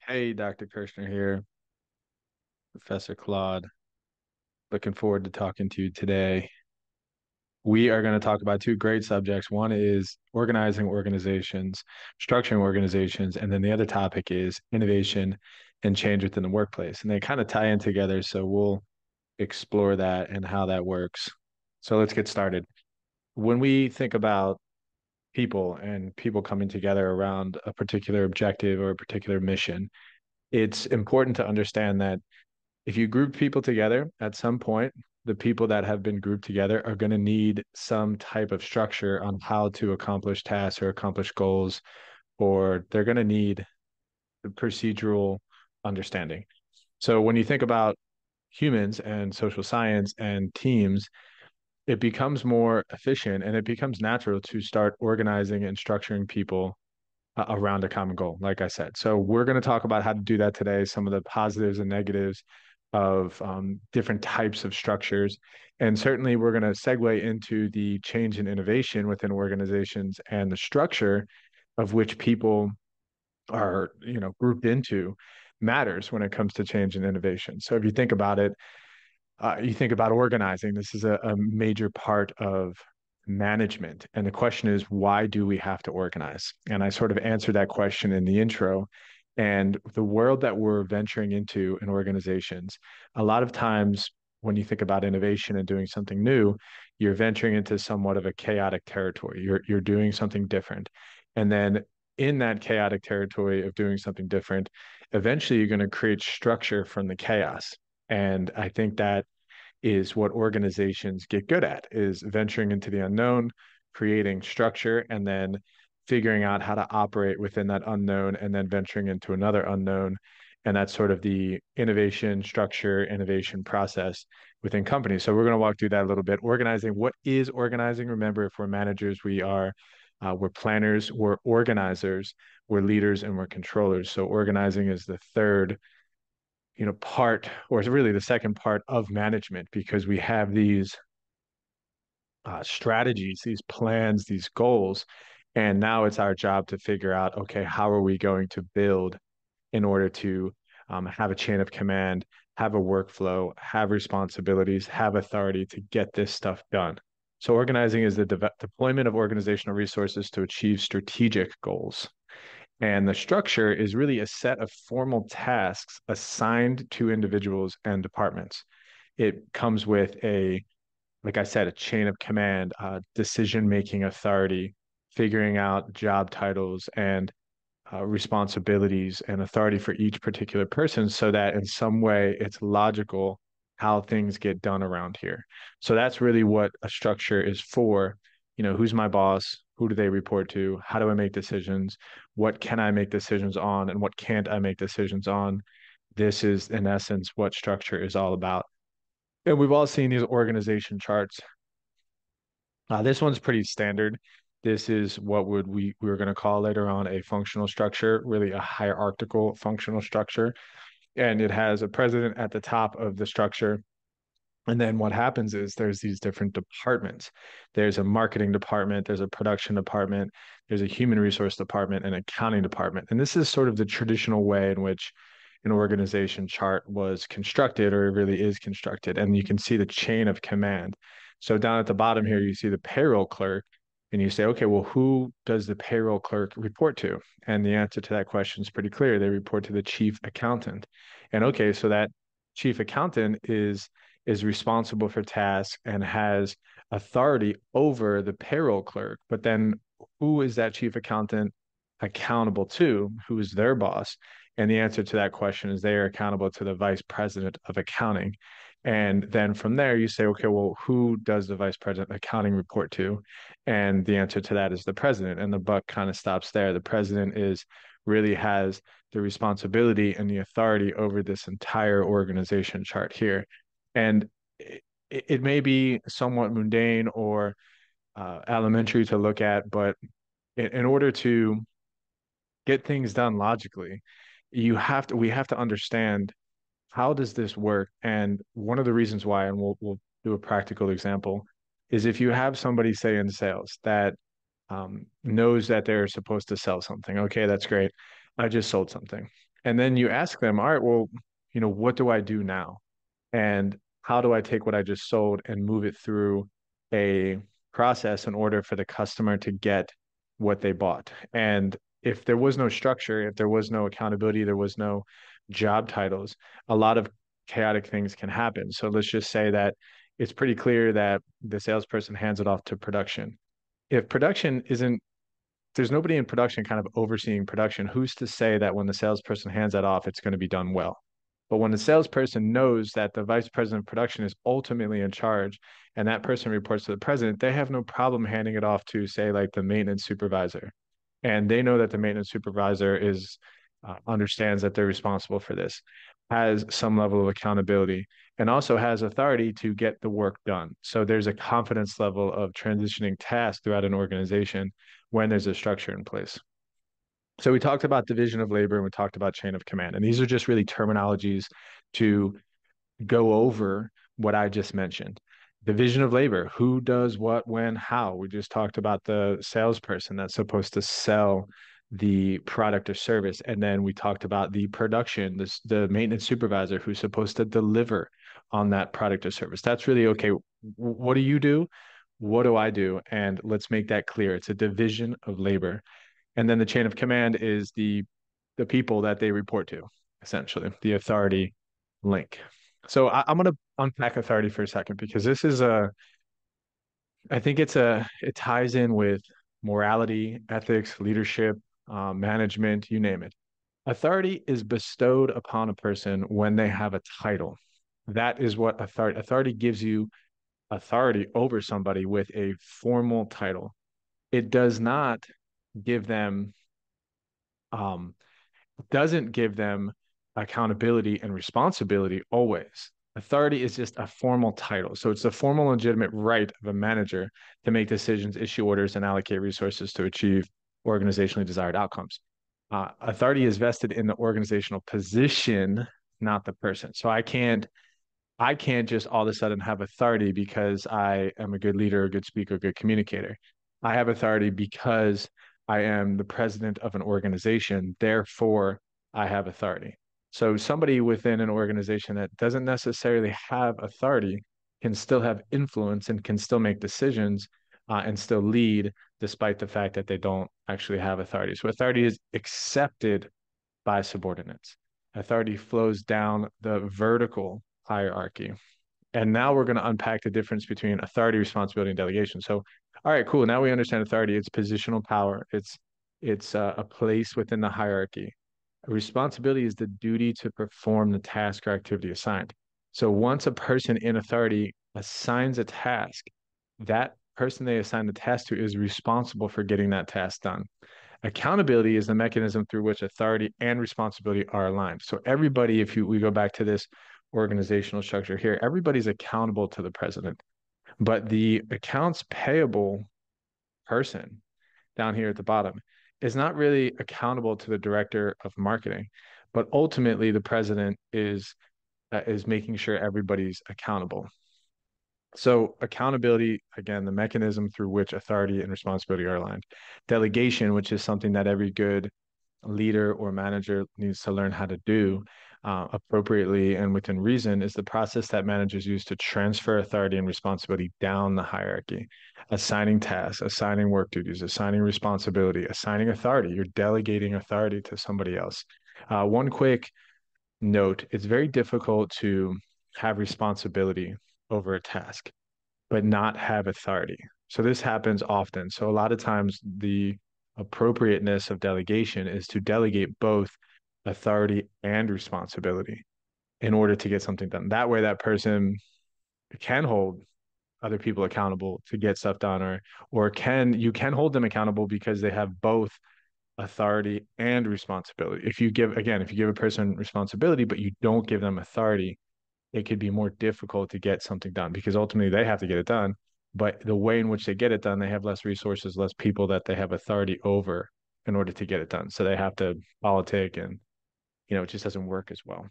Hey, Dr. Kirshner here, Professor Claude. Looking forward to talking to you today. We are going to talk about two great subjects. One is organizing organizations, structuring organizations, and then the other topic is innovation and change within the workplace. And they kind of tie in together, so we'll explore that and how that works. So let's get started. When we think about people and people coming together around a particular objective or a particular mission, it's important to understand that if you group people together at some point, the people that have been grouped together are going to need some type of structure on how to accomplish tasks or accomplish goals, or they're going to need the procedural understanding. So when you think about humans and social science and teams, it becomes more efficient and it becomes natural to start organizing and structuring people around a common goal, like I said. So we're going to talk about how to do that today, some of the positives and negatives of different types of structures. And certainly we're going to segue into the change and innovation within organizations and the structure of which people are, grouped into matters when it comes to change and innovation. So if you think about it, you think about organizing, this is a major part of management. And the question is, why do we have to organize? And I sort of answered that question in the intro. And the world that we're venturing into in organizations, a lot of times when you think about innovation and doing something new, you're venturing into somewhat of a chaotic territory. You're doing something different. And then in that chaotic territory of doing something different, eventually you're going to create structure from the chaos. And I think that is what organizations get good at is venturing into the unknown, creating structure, and then figuring out how to operate within that unknown and then venturing into another unknown. And that's sort of the innovation structure, innovation process within companies. So we're going to walk through that a little bit. Organizing, what is organizing? Remember, if we're managers, we're planners, we're organizers, we're leaders, and we're controllers. So organizing is the third part, or is really the second part of management, because we have these strategies, these plans, these goals, and now it's our job to figure out, okay, how are we going to build in order to have a chain of command, have a workflow, have responsibilities, have authority to get this stuff done. So organizing is the deployment of organizational resources to achieve strategic goals. And the structure is really a set of formal tasks assigned to individuals and departments. It comes with like I said, a chain of command, decision-making authority, figuring out job titles and responsibilities and authority for each particular person so that in some way it's logical how things get done around here. So that's really what a structure is for. Who's my boss? Who do they report to? How do I make decisions? What can I make decisions on and what can't I make decisions on? This is, in essence, what structure is all about. And we've all seen these organization charts. This one's pretty standard. This is what we were going to call later on a functional structure, really a hierarchical functional structure. And it has a president at the top of the structure. And then what happens is there's these different departments. There's a marketing department, there's a production department, there's a human resource department, and an accounting department. And this is sort of the traditional way in which an organization chart was constructed, or it really is constructed. And you can see the chain of command. So down at the bottom here, you see the payroll clerk, and you say, okay, well, who does the payroll clerk report to? And the answer to that question is pretty clear. They report to the chief accountant. And okay, so that chief accountant is responsible for tasks and has authority over the payroll clerk. But then who is that chief accountant accountable to? Who is their boss? And the answer to that question is they are accountable to the vice president of accounting. And then from there, you say, okay, well, who does the vice president of accounting report to? And the answer to that is the president. And the buck kind of stops there. The president really has the responsibility and the authority over this entire organization chart here. And it may be somewhat mundane or elementary to look at, but in order to get things done logically, we have to understand how does this work? And one of the reasons why, and we'll do a practical example, is if you have somebody, say, in sales that knows that they're supposed to sell something. Okay, that's great. I just sold something. And then you ask them, all right, well, what do I do now? And how do I take what I just sold and move it through a process in order for the customer to get what they bought? And if there was no structure, if there was no accountability, there was no job titles, a lot of chaotic things can happen. So let's just say that it's pretty clear that the salesperson hands it off to production. If production isn't there's nobody in production kind of overseeing production. Who's to say that when the salesperson hands that off, it's going to be done well? But when the salesperson knows that the vice president of production is ultimately in charge and that person reports to the president, they have no problem handing it off to, say, like the maintenance supervisor. And they know that the maintenance supervisor understands that they're responsible for this, has some level of accountability, and also has authority to get the work done. So there's a confidence level of transitioning tasks throughout an organization when there's a structure in place. So we talked about division of labor and we talked about chain of command. And these are just really terminologies to go over what I just mentioned. Division of labor, who does what, when, how. We just talked about the salesperson that's supposed to sell the product or service. And then we talked about the production, the maintenance supervisor who's supposed to deliver on that product or service. That's really okay. What do you do? What do I do? And let's make that clear. It's a division of labor. And then the chain of command is the people that they report to, essentially, the authority link. So I'm going to unpack authority for a second because this is I think it ties in with morality, ethics, leadership, management, you name it. Authority is bestowed upon a person when they have a title. That is what authority gives you authority over somebody with a formal title. It does not give them um, doesn't give them accountability and responsibility always. Authority is just a formal title. So it's a formal, legitimate right of a manager to make decisions, issue orders, and allocate resources to achieve organizationally desired outcomes. Authority is vested in the organizational position, not the person. So I can't just all of a sudden have authority because I am a good leader, a good speaker, a good communicator. I have authority because I am the president of an organization. Therefore, I have authority. So somebody within an organization that doesn't necessarily have authority can still have influence and can still make decisions and still lead despite the fact that they don't actually have authority. So authority is accepted by subordinates. Authority flows down the vertical hierarchy. And now we're going to unpack the difference between authority, responsibility, and delegation. So, all right, cool. Now we understand authority. It's positional power. It's a place within the hierarchy. Responsibility is the duty to perform the task or activity assigned. So once a person in authority assigns a task, that person they assign the task to is responsible for getting that task done. Accountability is the mechanism through which authority and responsibility are aligned. So everybody, if we go back to this organizational structure here, everybody's accountable to the president. But the accounts payable person down here at the bottom is not really accountable to the director of marketing, but ultimately the president is making sure everybody's accountable. So accountability, again, the mechanism through which authority and responsibility are aligned. Delegation, which is something that every good leader or manager needs to learn how to do appropriately and within reason, is the process that managers use to transfer authority and responsibility down the hierarchy, assigning tasks, assigning work duties, assigning responsibility, assigning authority. You're delegating authority to somebody else. One quick note, it's very difficult to have responsibility over a task, but not have authority. So this happens often. So a lot of times the appropriateness of delegation is to delegate both authority and responsibility in order to get something done. That way that person can hold other people accountable to get stuff done or you can hold them accountable because they have both authority and responsibility. If you give a person responsibility but you don't give them authority, it could be more difficult to get something done because ultimately they have to get it done. But the way in which they get it done, they have less resources, less people that they have authority over in order to get it done. So they have to politic and, it just doesn't work as well.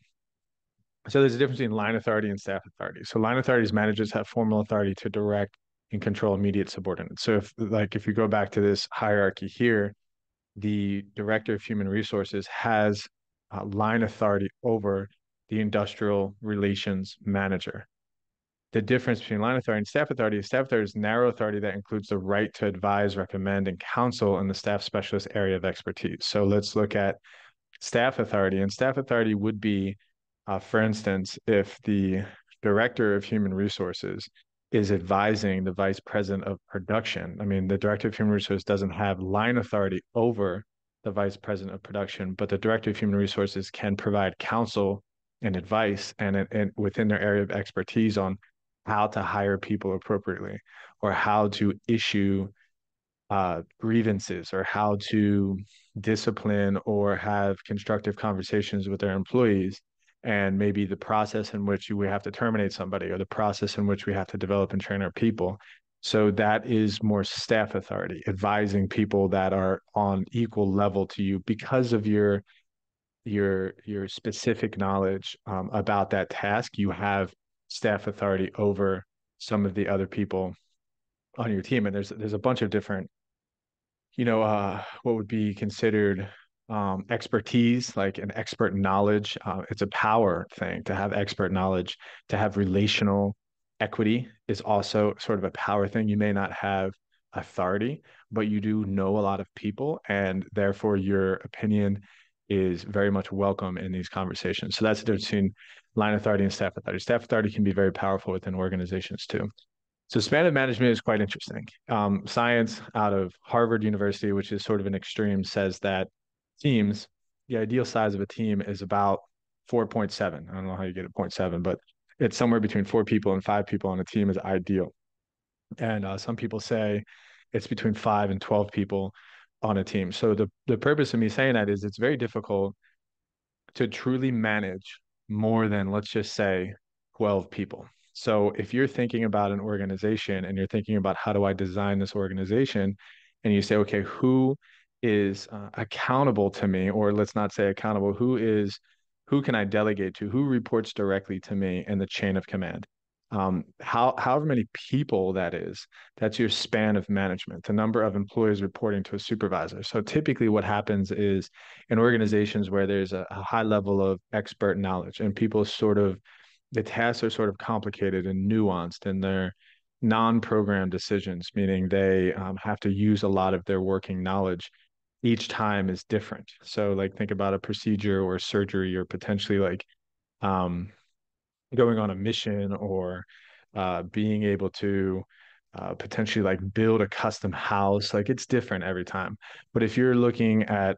So there's a difference between line authority and staff authority. So line authorities managers have formal authority to direct and control immediate subordinates. So if you go back to this hierarchy here, the director of human resources has line authority over the industrial relations manager. The difference between line authority and staff authority is narrow authority that includes the right to advise, recommend, and counsel in the staff specialist area of expertise. So let's look at staff authority. And staff authority would be, for instance, if the director of human resources is advising the vice president of production. I mean, the director of human resources doesn't have line authority over the vice president of production, but the director of human resources can provide counsel and advice and within their area of expertise on how to hire people appropriately or how to issue grievances or how to discipline or have constructive conversations with their employees, and maybe the process in which we have to terminate somebody or the process in which we have to develop and train our people. So that is more staff authority, advising people that are on equal level to you because of your specific knowledge about that task. You have staff authority over some of the other people on your team, and there's a bunch of different what would be considered expertise, like an expert knowledge. It's a power thing to have expert knowledge, to have relational equity is also sort of a power thing. You may not have authority, but you do know a lot of people, and therefore your opinion is very much welcome in these conversations. So that's the difference between line authority and staff authority. Staff authority can be very powerful within organizations too. So span of management is quite interesting. Science out of Harvard University, which is sort of an extreme, says that teams, the ideal size of a team is about 4.7. I don't know how you get a 0.7, but it's somewhere between 4 people and 5 people on a team is ideal. And some people say it's between 5 and 12 people on a team. So the purpose of me saying that is it's very difficult to truly manage more than, let's just say, 12 people. So if you're thinking about an organization and you're thinking about how do I design this organization, and you say, okay, who is accountable to me, or let's not say accountable, who can I delegate to, who reports directly to me in the chain of command? However many people that is, that's your span of management, the number of employees reporting to a supervisor. So typically what happens is in organizations where there's a high level of expert knowledge and people sort of, the tasks are sort of complicated and nuanced and they're non-program decisions, meaning they have to use a lot of their working knowledge. Each time is different. So like think about a procedure or surgery or potentially like um, going on a mission or being able to potentially like build a custom house. Like it's different every time. But if you're looking at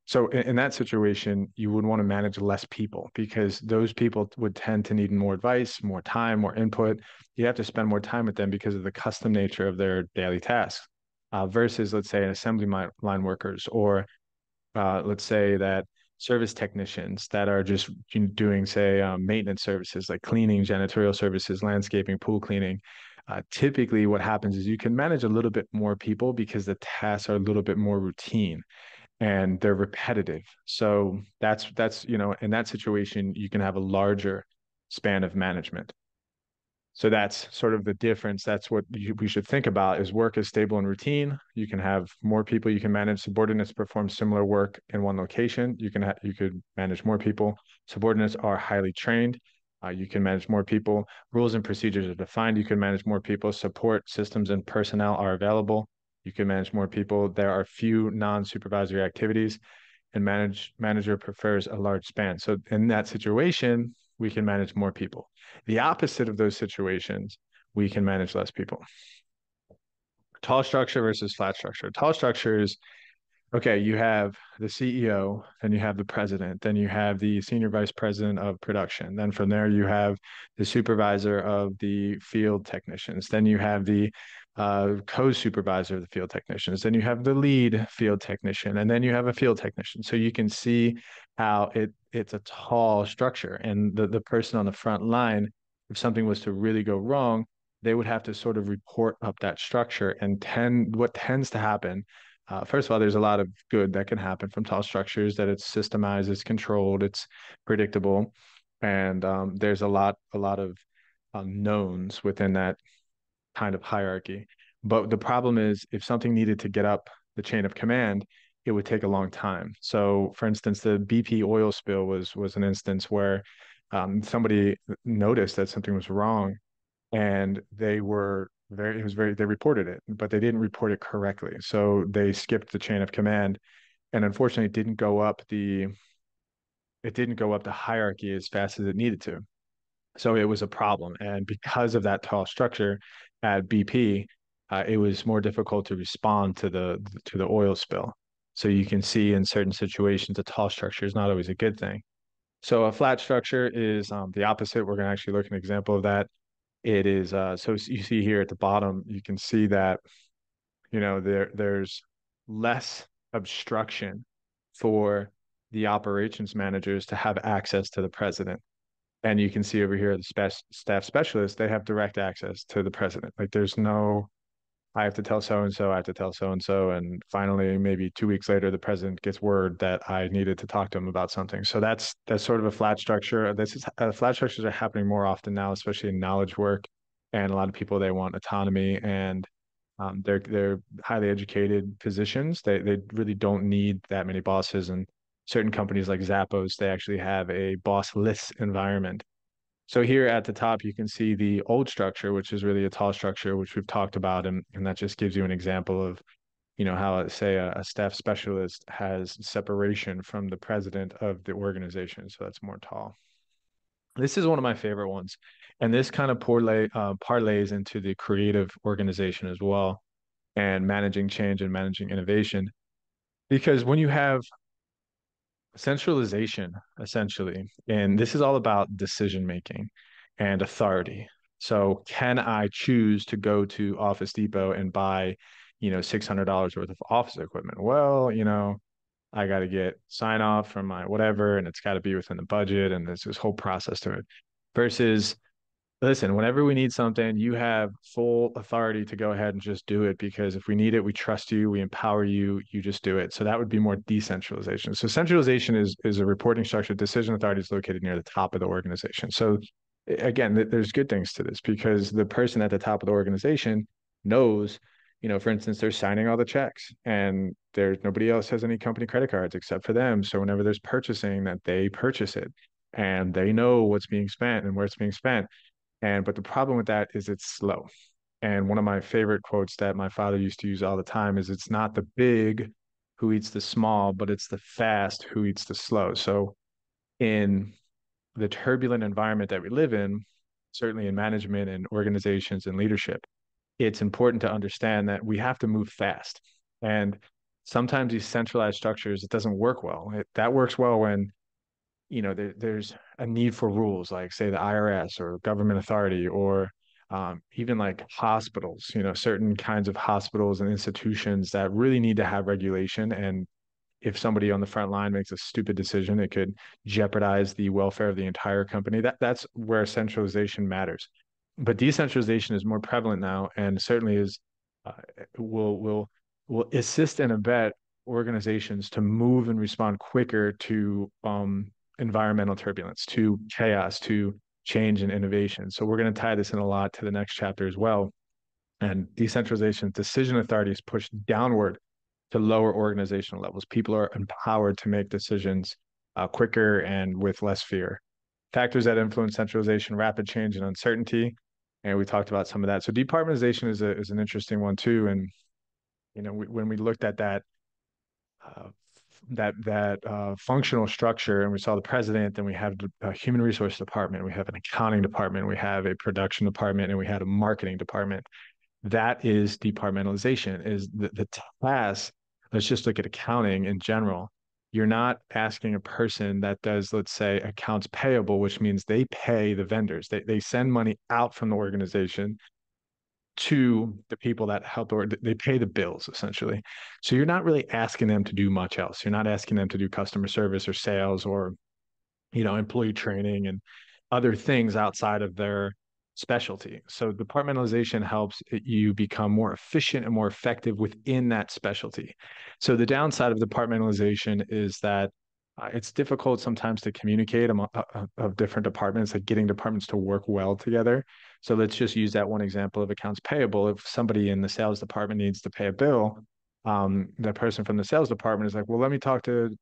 so in that situation, you would want to manage less people because those people would tend to need more advice, more time, more input. You have to spend more time with them because of the custom nature of their daily tasks. Versus, let's say, an assembly line workers or let's say that service technicians that are just doing, say, maintenance services like cleaning, janitorial services, landscaping, pool cleaning. Typically, what happens is you can manage a little bit more people because the tasks are a little bit more routine and they're repetitive. So that's in that situation, you can have a larger span of management. So that's sort of the difference. That's what we should think about is work is stable and routine. You can have more people you can manage. Subordinates perform similar work in one location. You could manage more people. Subordinates are highly trained. You can manage more people. Rules and procedures are defined. You can manage more people. Support systems and personnel are available. You can manage more people. There are few non-supervisory activities and manager prefers a large span. So in that situation, we can manage more people. The opposite of those situations, we can manage less people. Tall structure versus flat structure. Tall structure is okay, you have the CEO, then you have the president, then you have the senior vice president of production. Then from there, you have the supervisor of the field technicians. Then you have the co-supervisor of the field technicians. Then you have the lead field technician, and then you have a field technician. So you can see how it's a tall structure. And the person on the front line, if something was to really go wrong, they would have to sort of report up that structure. And what tends to happen first of all, there's a lot of good that can happen from tall structures, that it's systemized, it's controlled, it's predictable, and there's a lot of knowns within that kind of hierarchy. But the problem is, if something needed to get up the chain of command, it would take a long time. So, for instance, the BP oil spill was an instance where somebody noticed that something was wrong, and they were very it was very they reported it, but they didn't report it correctly. So they skipped the chain of command, and unfortunately, it didn't go up the hierarchy as fast as it needed to. So it was a problem. And because of that tall structure at BP, it was more difficult to respond to the oil spill. So you can see in certain situations, a tall structure is not always a good thing. So a flat structure is the opposite. We're going to actually look at an example of that. It is so you see here at the bottom, you can see that there's less obstruction for the operations managers to have access to the president. And you can see over here, the staff specialists, they have direct access to the president. Like there's no, I have to tell so and so, I have to tell so and so. And finally, maybe 2 weeks later, the president gets word that I needed to talk to him about something. So that's sort of a flat structure. This is flat structures are happening more often now, especially in knowledge work. And a lot of people, they want autonomy, and they're highly educated physicians. They really don't need that many bosses. And certain companies like Zappos, they actually have a bossless environment. So here at the top, you can see the old structure, which is really a tall structure, which we've talked about, and that just gives you an example of, how, say, a staff specialist has separation from the president of the organization. So that's more tall. This is one of my favorite ones, and this kind of parlays into the creative organization as well, and managing change and managing innovation. Because when you have centralization, essentially, and this is all about decision making and authority. So, can I choose to go to Office Depot and buy, $600 worth of office equipment? Well, I got to get sign off from my whatever, and it's got to be within the budget, and there's this whole process to it. Versus, listen, whenever we need something, you have full authority to go ahead and just do it, because if we need it, we trust you, we empower you, you just do it. So that would be more decentralization. So centralization is a reporting structure. Decision authority is located near the top of the organization. So again, there's good things to this, because the person at the top of the organization knows, for instance, they're signing all the checks, and there's nobody else has any company credit cards except for them. So whenever there's purchasing, that they purchase it, and they know what's being spent and where it's being spent. But the problem with that is it's slow. And one of my favorite quotes that my father used to use all the time is, it's not the big who eats the small, but it's the fast who eats the slow. So in the turbulent environment that we live in, certainly in management and organizations and leadership, it's important to understand that we have to move fast. And sometimes these centralized structures, it doesn't work well. That works well when there's a need for rules, like, say, the IRS or government authority, or even like hospitals, certain kinds of hospitals and institutions that really need to have regulation. And if somebody on the front line makes a stupid decision, it could jeopardize the welfare of the entire company. That's where centralization matters. But decentralization is more prevalent now, and certainly is uh, will will will assist and abet organizations to move and respond quicker to environmental turbulence, to chaos, to change and innovation. So we're going to tie this in a lot to the next chapter as well. And decentralization, decision authority is pushed downward to lower organizational levels. People are empowered to make decisions quicker and with less fear. Factors that influence centralization: rapid change and uncertainty. And we talked about some of that. So departmentalization is an interesting one too. And when we looked at uh, that functional structure, and we saw the president, then we have a human resource department, we have an accounting department, we have a production department, and we had a marketing department. That is departmentalization. Is the task. Let's just look at accounting in general. You're not asking a person that does, let's say, accounts payable, which means they pay the vendors. They send money out from the organization to the people that help, or they pay the bills essentially. So you're not really asking them to do much else. You're not asking them to do customer service or sales, or employee training and other things outside of their specialty. So departmentalization helps you become more efficient and more effective within that specialty. So the downside of departmentalization is that it's difficult sometimes to communicate among, of different departments, like getting departments to work well together. So let's just use that one example of accounts payable. If somebody in the sales department needs to pay a bill, the person from the sales department is like, well, let me talk to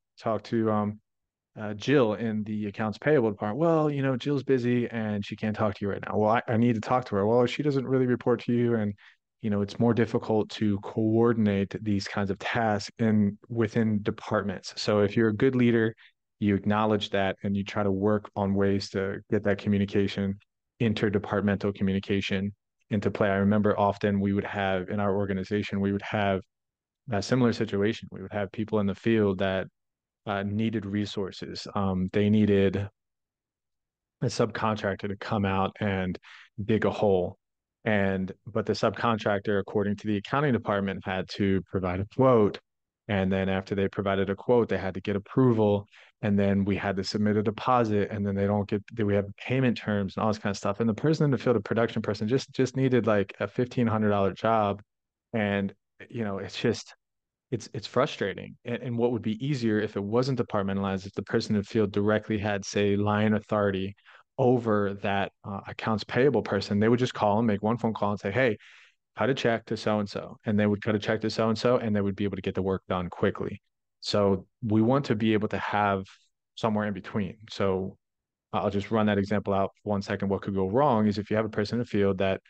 Jill in the accounts payable department. Well, Jill's busy and she can't talk to you right now. Well, I need to talk to her. Well, she doesn't really report to you, and it's more difficult to coordinate these kinds of tasks in within departments. So if you're a good leader, you acknowledge that and you try to work on ways to get that communication, interdepartmental communication into play. I remember often we would have in our organization, we would have a similar situation. We would have people in the field that needed resources. They needed a subcontractor to come out and dig a hole. But the subcontractor, according to the accounting department, had to provide a quote. And then after they provided a quote, they had to get approval. And then we had to submit a deposit. And then they don't get, we have payment terms and all this kind of stuff. And the person in the field, a production person, just needed like a $1,500 job. And, it's just, it's frustrating. And what would be easier if it wasn't departmentalized, if the person in the field directly had, say, line authority over that accounts payable person, they would just call and make one phone call and say, hey, cut a check to so and so. And they would cut a check to so and so, and they would be able to get the work done quickly. So we want to be able to have somewhere in between. So I'll just run that example out for 1 second. What could go wrong is if you have a person in the field that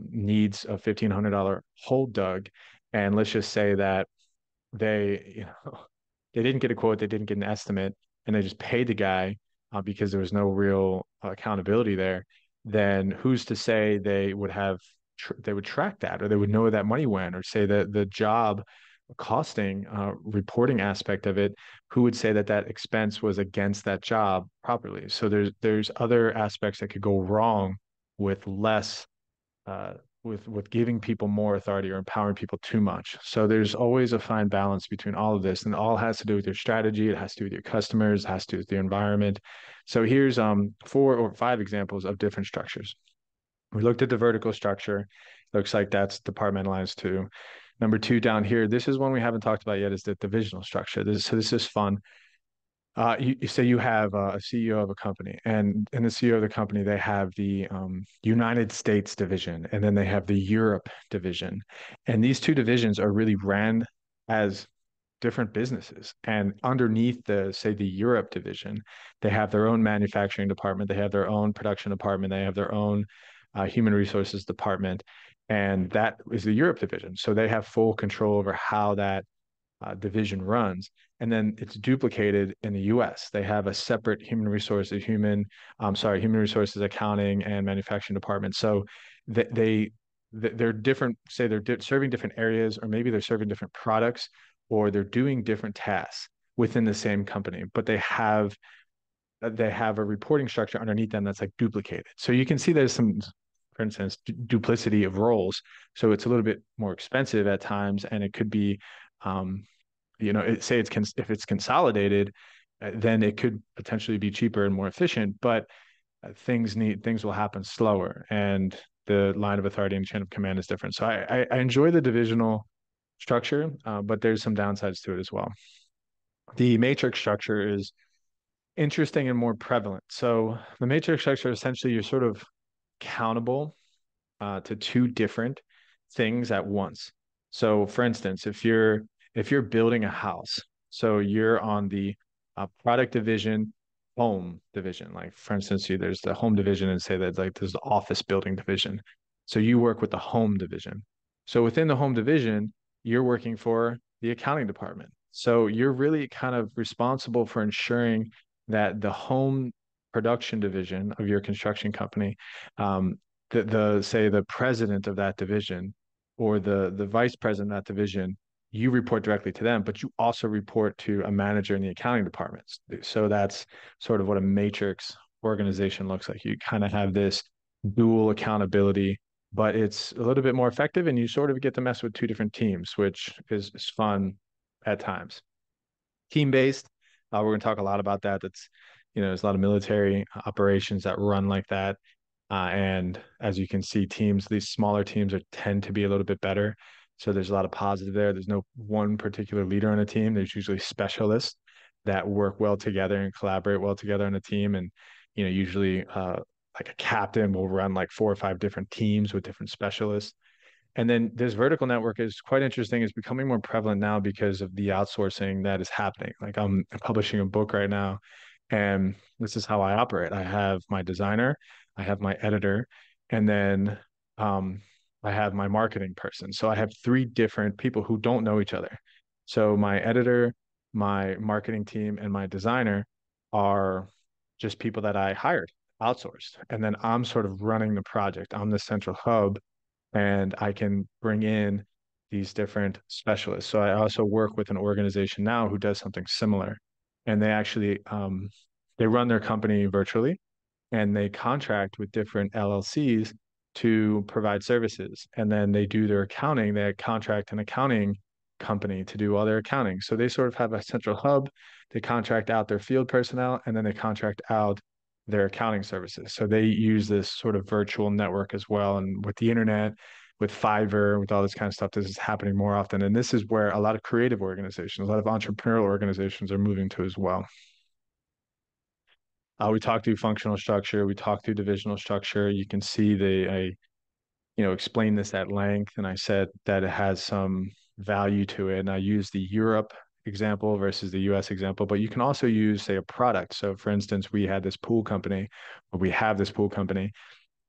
needs a $1,500 hole dug, and let's just say that they, they didn't get a quote, they didn't get an estimate, and they just paid the guy because there was no real accountability there. Then who's to say they would track that, or they would know where that money went, or say that the job costing reporting aspect of it, who would say that that expense was against that job properly? So there's other aspects that could go wrong with less uh, with giving people more authority or empowering people too much. So there's always a fine balance between all of this, and it all has to do with your strategy. It has to do with your customers. It has to do with the environment. So here's 4 or 5 examples of different structures. We looked at the vertical structure. Looks like that's departmentalized too. Number 2 down here, this is one we haven't talked about yet, is the divisional structure. This is fun. You say you have a CEO of a company, and in the CEO of the company, they have the United States division, and then they have the Europe division. And these two divisions are really ran as different businesses. And underneath say, the Europe division, they have their own manufacturing department, they have their own production department, they have their own human resources department, and that is the Europe division. So they have full control over how that division runs. And then it's duplicated in the US. They have a separate human resources accounting and manufacturing department. So they they're different, say serving different areas, or maybe they're serving different products, or they're doing different tasks within the same company, but they have a reporting structure underneath them that's like duplicated. So you can see there's some, for instance, duplicity of roles. So it's a little bit more expensive at times, and it could be say if it's consolidated, then it could potentially be cheaper and more efficient, but things will happen slower, and the line of authority and chain of command is different. So I enjoy the divisional structure, but there's some downsides to it as well. The matrix structure is interesting and more prevalent. So the matrix structure, essentially, you're sort of accountable to 2 different things at once. So, for instance, if you're building a house, so you're on the product division, home division. Like, for instance, there's the home division, and say that like there's the office building division. So you work with the home division. So within the home division, you're working for the accounting department. So you're really kind of responsible for ensuring that the home production division of your construction company, the say the president of that division, or the vice president of that division, you report directly to them, but you also report to a manager in the accounting departments. So that's sort of what a matrix organization looks like. You kind of have this dual accountability, but it's a little bit more effective, and you sort of get to mess with 2 different teams, which is fun at times. Team based, we're going to talk a lot about that. There's a lot of military operations that run like that. And as you can see, these smaller teams tend to be a little bit better. So there's a lot of positive there. There's no one particular leader on a team. There's usually specialists that work well together and collaborate well together on a team. And, usually like a captain will run like 4 or 5 different teams with different specialists. And then this vertical network is quite interesting. It's becoming more prevalent now because of the outsourcing that is happening. Like I'm publishing a book right now, and this is how I operate. I have my designer, I have my editor, and then um, I have my marketing person. So I have three different people who don't know each other. So my editor, my marketing team, and my designer are just people that I hired, outsourced. And then I'm sort of running the project. I'm the central hub and I can bring in these different specialists. So I also work with an organization now who does something similar, and they actually they run their company virtually, and they contract with different LLCs to provide services, and then they do their accounting. They contract an accounting company to do all their accounting. So they sort of have a central hub. They contract out their field personnel, and then they contract out their accounting services. So they use this sort of virtual network as well. And with the internet, with Fiverr, with all this kind of stuff, this is happening more often. And this is where a lot of creative organizations, a lot of entrepreneurial organizations are moving to as well. We talked through functional structure. We talked through divisional structure. You can see explained this at length, and I said that it has some value to it. And I used the Europe example versus the US example, but you can also use, say, a product. So, for instance, we had this pool company, or we have this pool company,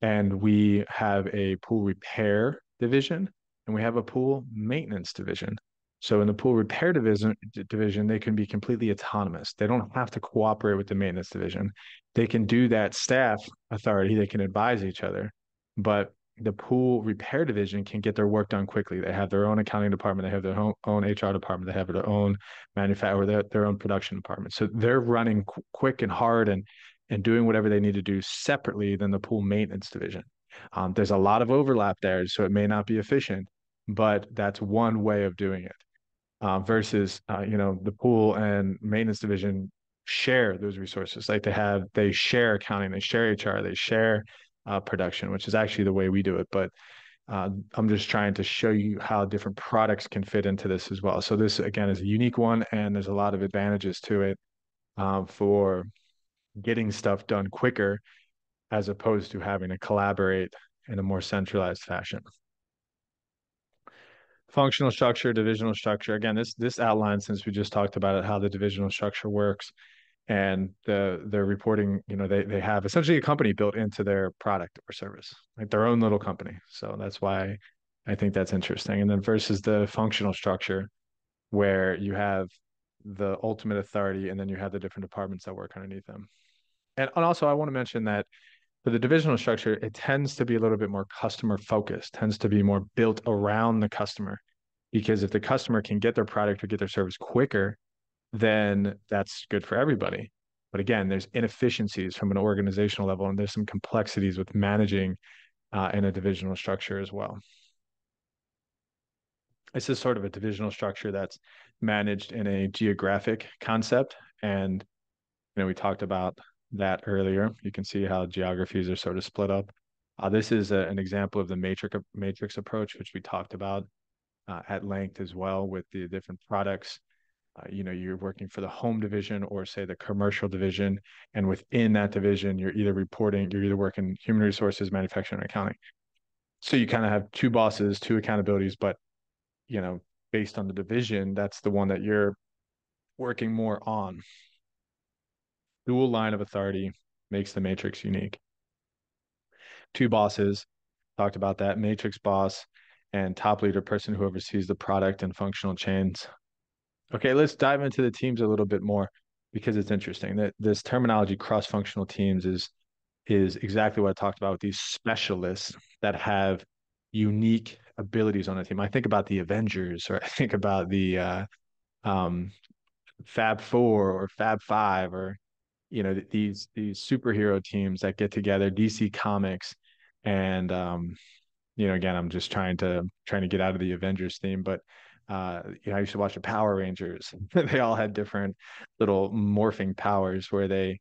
and we have a pool repair division and we have a pool maintenance division. So in the pool repair division, they can be completely autonomous. They don't have to cooperate with the maintenance division. They can do that staff authority. They can advise each other, but the pool repair division can get their work done quickly. They have their own accounting department. They have their own HR department. They have their own manufacturer, their own production department. So they're running quick and hard and doing whatever they need to do separately than the pool maintenance division. There's a lot of overlap there, so it may not be efficient, but that's one way of doing it. Versus, the pool and maintenance division share those resources. Like they share accounting, they share HR, they share production, which is actually the way we do it. But I'm just trying to show you how different products can fit into this as well. So this again is a unique one, and there's a lot of advantages to it for getting stuff done quicker as opposed to having to collaborate in a more centralized fashion. Functional structure, divisional structure. Again, this outlines, since we just talked about it, how the divisional structure works, and the reporting. They have essentially a company built into their product or service, like their own little company. So that's why I think that's interesting. And then versus the functional structure, where you have the ultimate authority, and then you have the different departments that work underneath them. And also, I want to mention that for the divisional structure, it tends to be a little bit more customer focused, tends to be more built around the customer. Because if the customer can get their product or get their service quicker, then that's good for everybody. But again, there's inefficiencies from an organizational level, and there's some complexities with managing in a divisional structure as well. This is sort of a divisional structure that's managed in a geographic concept. And we talked about that earlier. You can see how geographies are sort of split up. This is an example of the matrix approach, which we talked about at length as well with the different products. You're working for the home division or say the commercial division, and within that division, you're either working human resources, manufacturing, and accounting. So you kind of have two bosses, two accountabilities, but you know, based on the division, that's the one that you're working more on. Dual line of authority makes the matrix unique. Two bosses, talked about that, matrix boss and top leader, person who oversees the product and functional chains. Okay, let's dive into the teams a little bit more because it's interesting that this terminology cross-functional teams is exactly what I talked about with these specialists that have unique abilities on a team. I think about the Avengers, or I think about the um, Fab Four or Fab Five, or these superhero teams that get together, DC Comics, and again, I'm just trying to get out of the Avengers theme, but I used to watch the Power Rangers. They all had different little morphing powers where they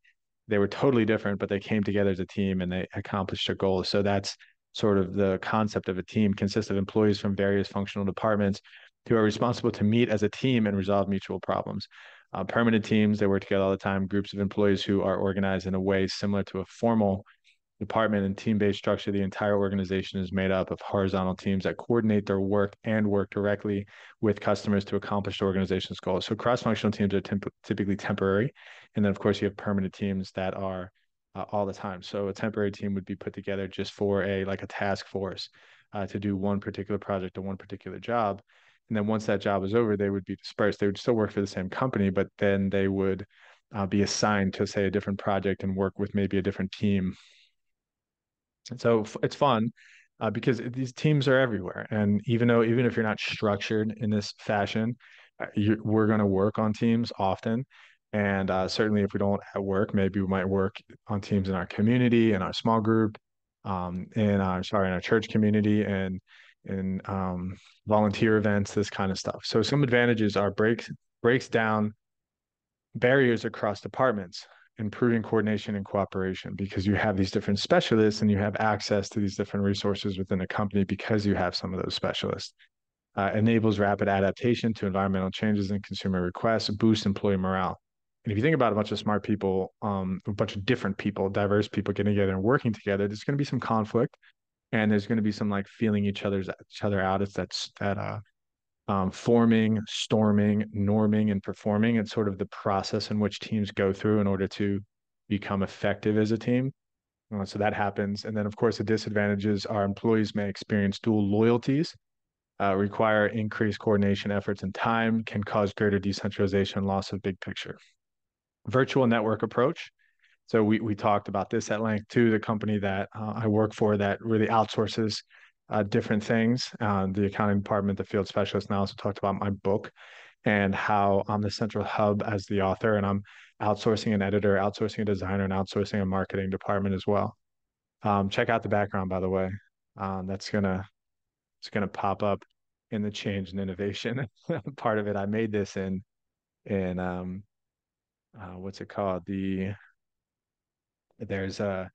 were totally different, but they came together as a team and they accomplished their goals. So that's sort of the concept of a team, consists of employees from various functional departments who are responsible to meet as a team and resolve mutual problems. Permanent teams, they work together all the time, groups of employees who are organized in a way similar to a formal department and team-based structure, the entire organization is made up of horizontal teams that coordinate their work and work directly with customers to accomplish the organization's goals. So cross-functional teams are typically temporary, and then of course you have permanent teams that are all the time. So a temporary team would be put together just for a task force to do one particular project or one particular job. And then once that job is over, they would be dispersed. They would still work for the same company, but then they would be assigned to, say, a different project and work with maybe a different team. And so it's fun because these teams are everywhere. And even if you're not structured in this fashion, we're going to work on teams often. And certainly, if we don't at work, maybe we might work on teams in our community, in our small group, in our church community, and in volunteer events, this kind of stuff. So some advantages are breaks down barriers across departments, improving coordination and cooperation because you have these different specialists and you have access to these different resources within a company because you have some of those specialists. Enables rapid adaptation to environmental changes and consumer requests, boosts employee morale. And if you think about a bunch of smart people, a bunch of different people, diverse people getting together and working together, there's going to be some conflict, and there's going to be some like feeling each other out. It's that forming, storming, norming, and performing. It's sort of the process in which teams go through in order to become effective as a team. So that happens. And then, of course, the disadvantages are employees may experience dual loyalties, require increased coordination efforts and time, can cause greater decentralization and loss of big picture. Virtual network approach. So we talked about this at length too. The company that I work for that really outsources different things. The accounting department, the field specialist, and I also talked about my book and how I'm the central hub as the author, and I'm outsourcing an editor, outsourcing a designer, and outsourcing a marketing department as well. Check out the background, by the way. That's gonna it's gonna pop up in the change and innovation part of it. I made this in what's it called? There's a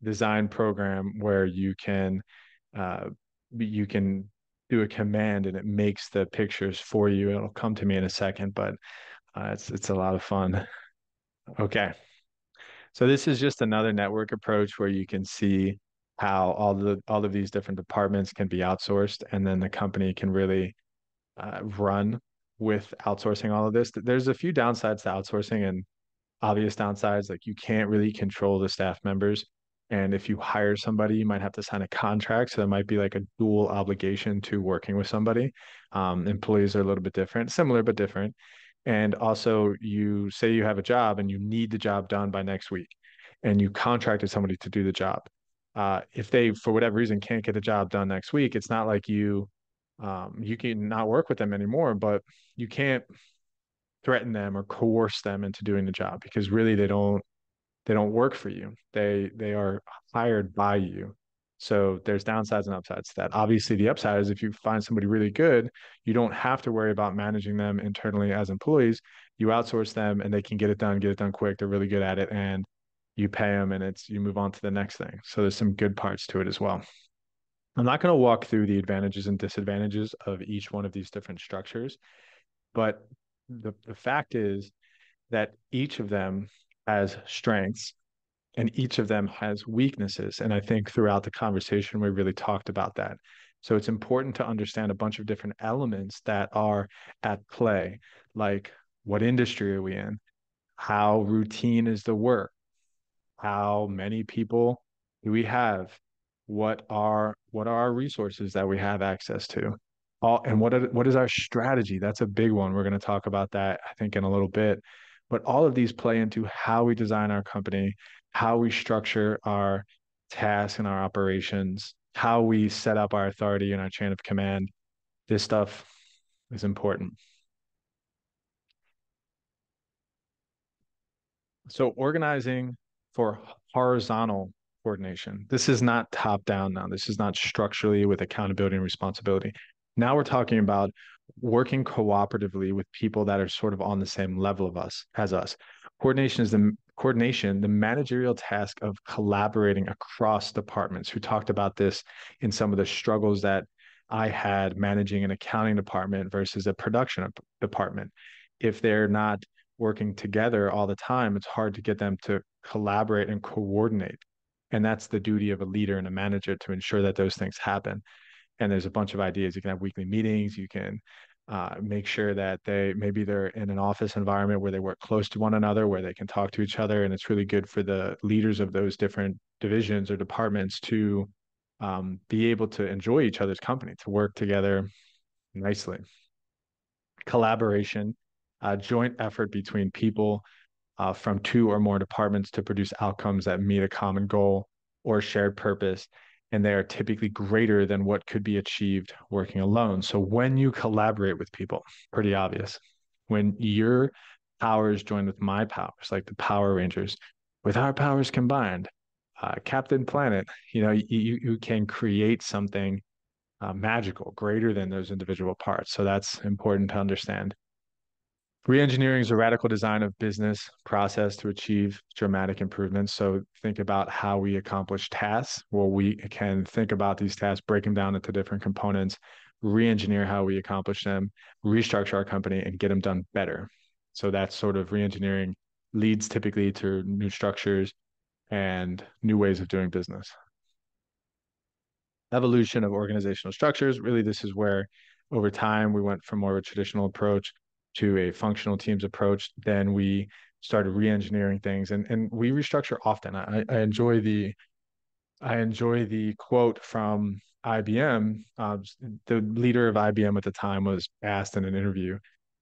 design program where uh, you can do a command and it makes the pictures for you. It'll come to me in a second, but it's a lot of fun. Okay, so this is just another network approach where you can see how all of these different departments can be outsourced, and then the company can really run with outsourcing all of this. There's a few downsides to outsourcing, and obvious downsides, like you can't really control the staff members. And if you hire somebody, you might have to sign a contract. So there might be like a dual obligation to working with somebody. Employees are a little bit different, similar but different. And also, you say you have a job and you need the job done by next week, and you contracted somebody to do the job. If they, for whatever reason, can't get the job done next week, it's not like you can not work with them anymore, but you can't threaten them or coerce them into doing the job because really they don't work for you. They are hired by you. So there's downsides and upsides to that. Obviously, the upside is if you find somebody really good, you don't have to worry about managing them internally as employees. You outsource them and they can get it done quick. They're really good at it, and you pay them and it's you move on to the next thing. So there's some good parts to it as well. I'm not going to walk through the advantages and disadvantages of each one of these different structures, but the fact is that each of them has strengths and each of them has weaknesses. And I think throughout the conversation, we really talked about that. So it's important to understand a bunch of different elements that are at play, like what industry are we in? How routine is the work? How many people do we have? What are our resources that we have access to? And what is our strategy? That's a big one. We're going to talk about that, I think, in a little bit. But all of these play into how we design our company, how we structure our tasks and our operations, how we set up our authority and our chain of command. This stuff is important. So organizing for horizontal coordination. This is not top down now. This is not structurally with accountability and responsibility. Now we're talking about working cooperatively with people that are sort of on the same level of us as us. The managerial task of collaborating across departments. We talked about this in some of the struggles that I had managing an accounting department versus a production department. If they're not working together all the time, it's hard to get them to collaborate and coordinate. And that's the duty of a leader and a manager to ensure that those things happen. And there's a bunch of ideas. You can have weekly meetings. You can make sure that maybe they're in an office environment where they work close to one another, where they can talk to each other. And it's really good for the leaders of those different divisions or departments to be able to enjoy each other's company, to work together nicely. Collaboration, joint effort between people from two or more departments to produce outcomes that meet a common goal or shared purpose. And they are typically greater than what could be achieved working alone. So when you collaborate with people, pretty obvious. When your powers join with my powers, like the Power Rangers, with our powers combined, Captain Planet, you can create something magical, greater than those individual parts. So that's important to understand. Reengineering is a radical design of business process to achieve dramatic improvements. So think about how we accomplish tasks. Well, we can think about these tasks, break them down into different components, re-engineer how we accomplish them, restructure our company, and get them done better. So that's sort of re-engineering leads typically to new structures and new ways of doing business. Evolution of organizational structures. Really, this is where over time we went from more of a traditional approach to a functional teams approach. Then we started re-engineering things and we restructure often. I enjoy the quote from IBM. The leader of IBM at the time was asked in an interview,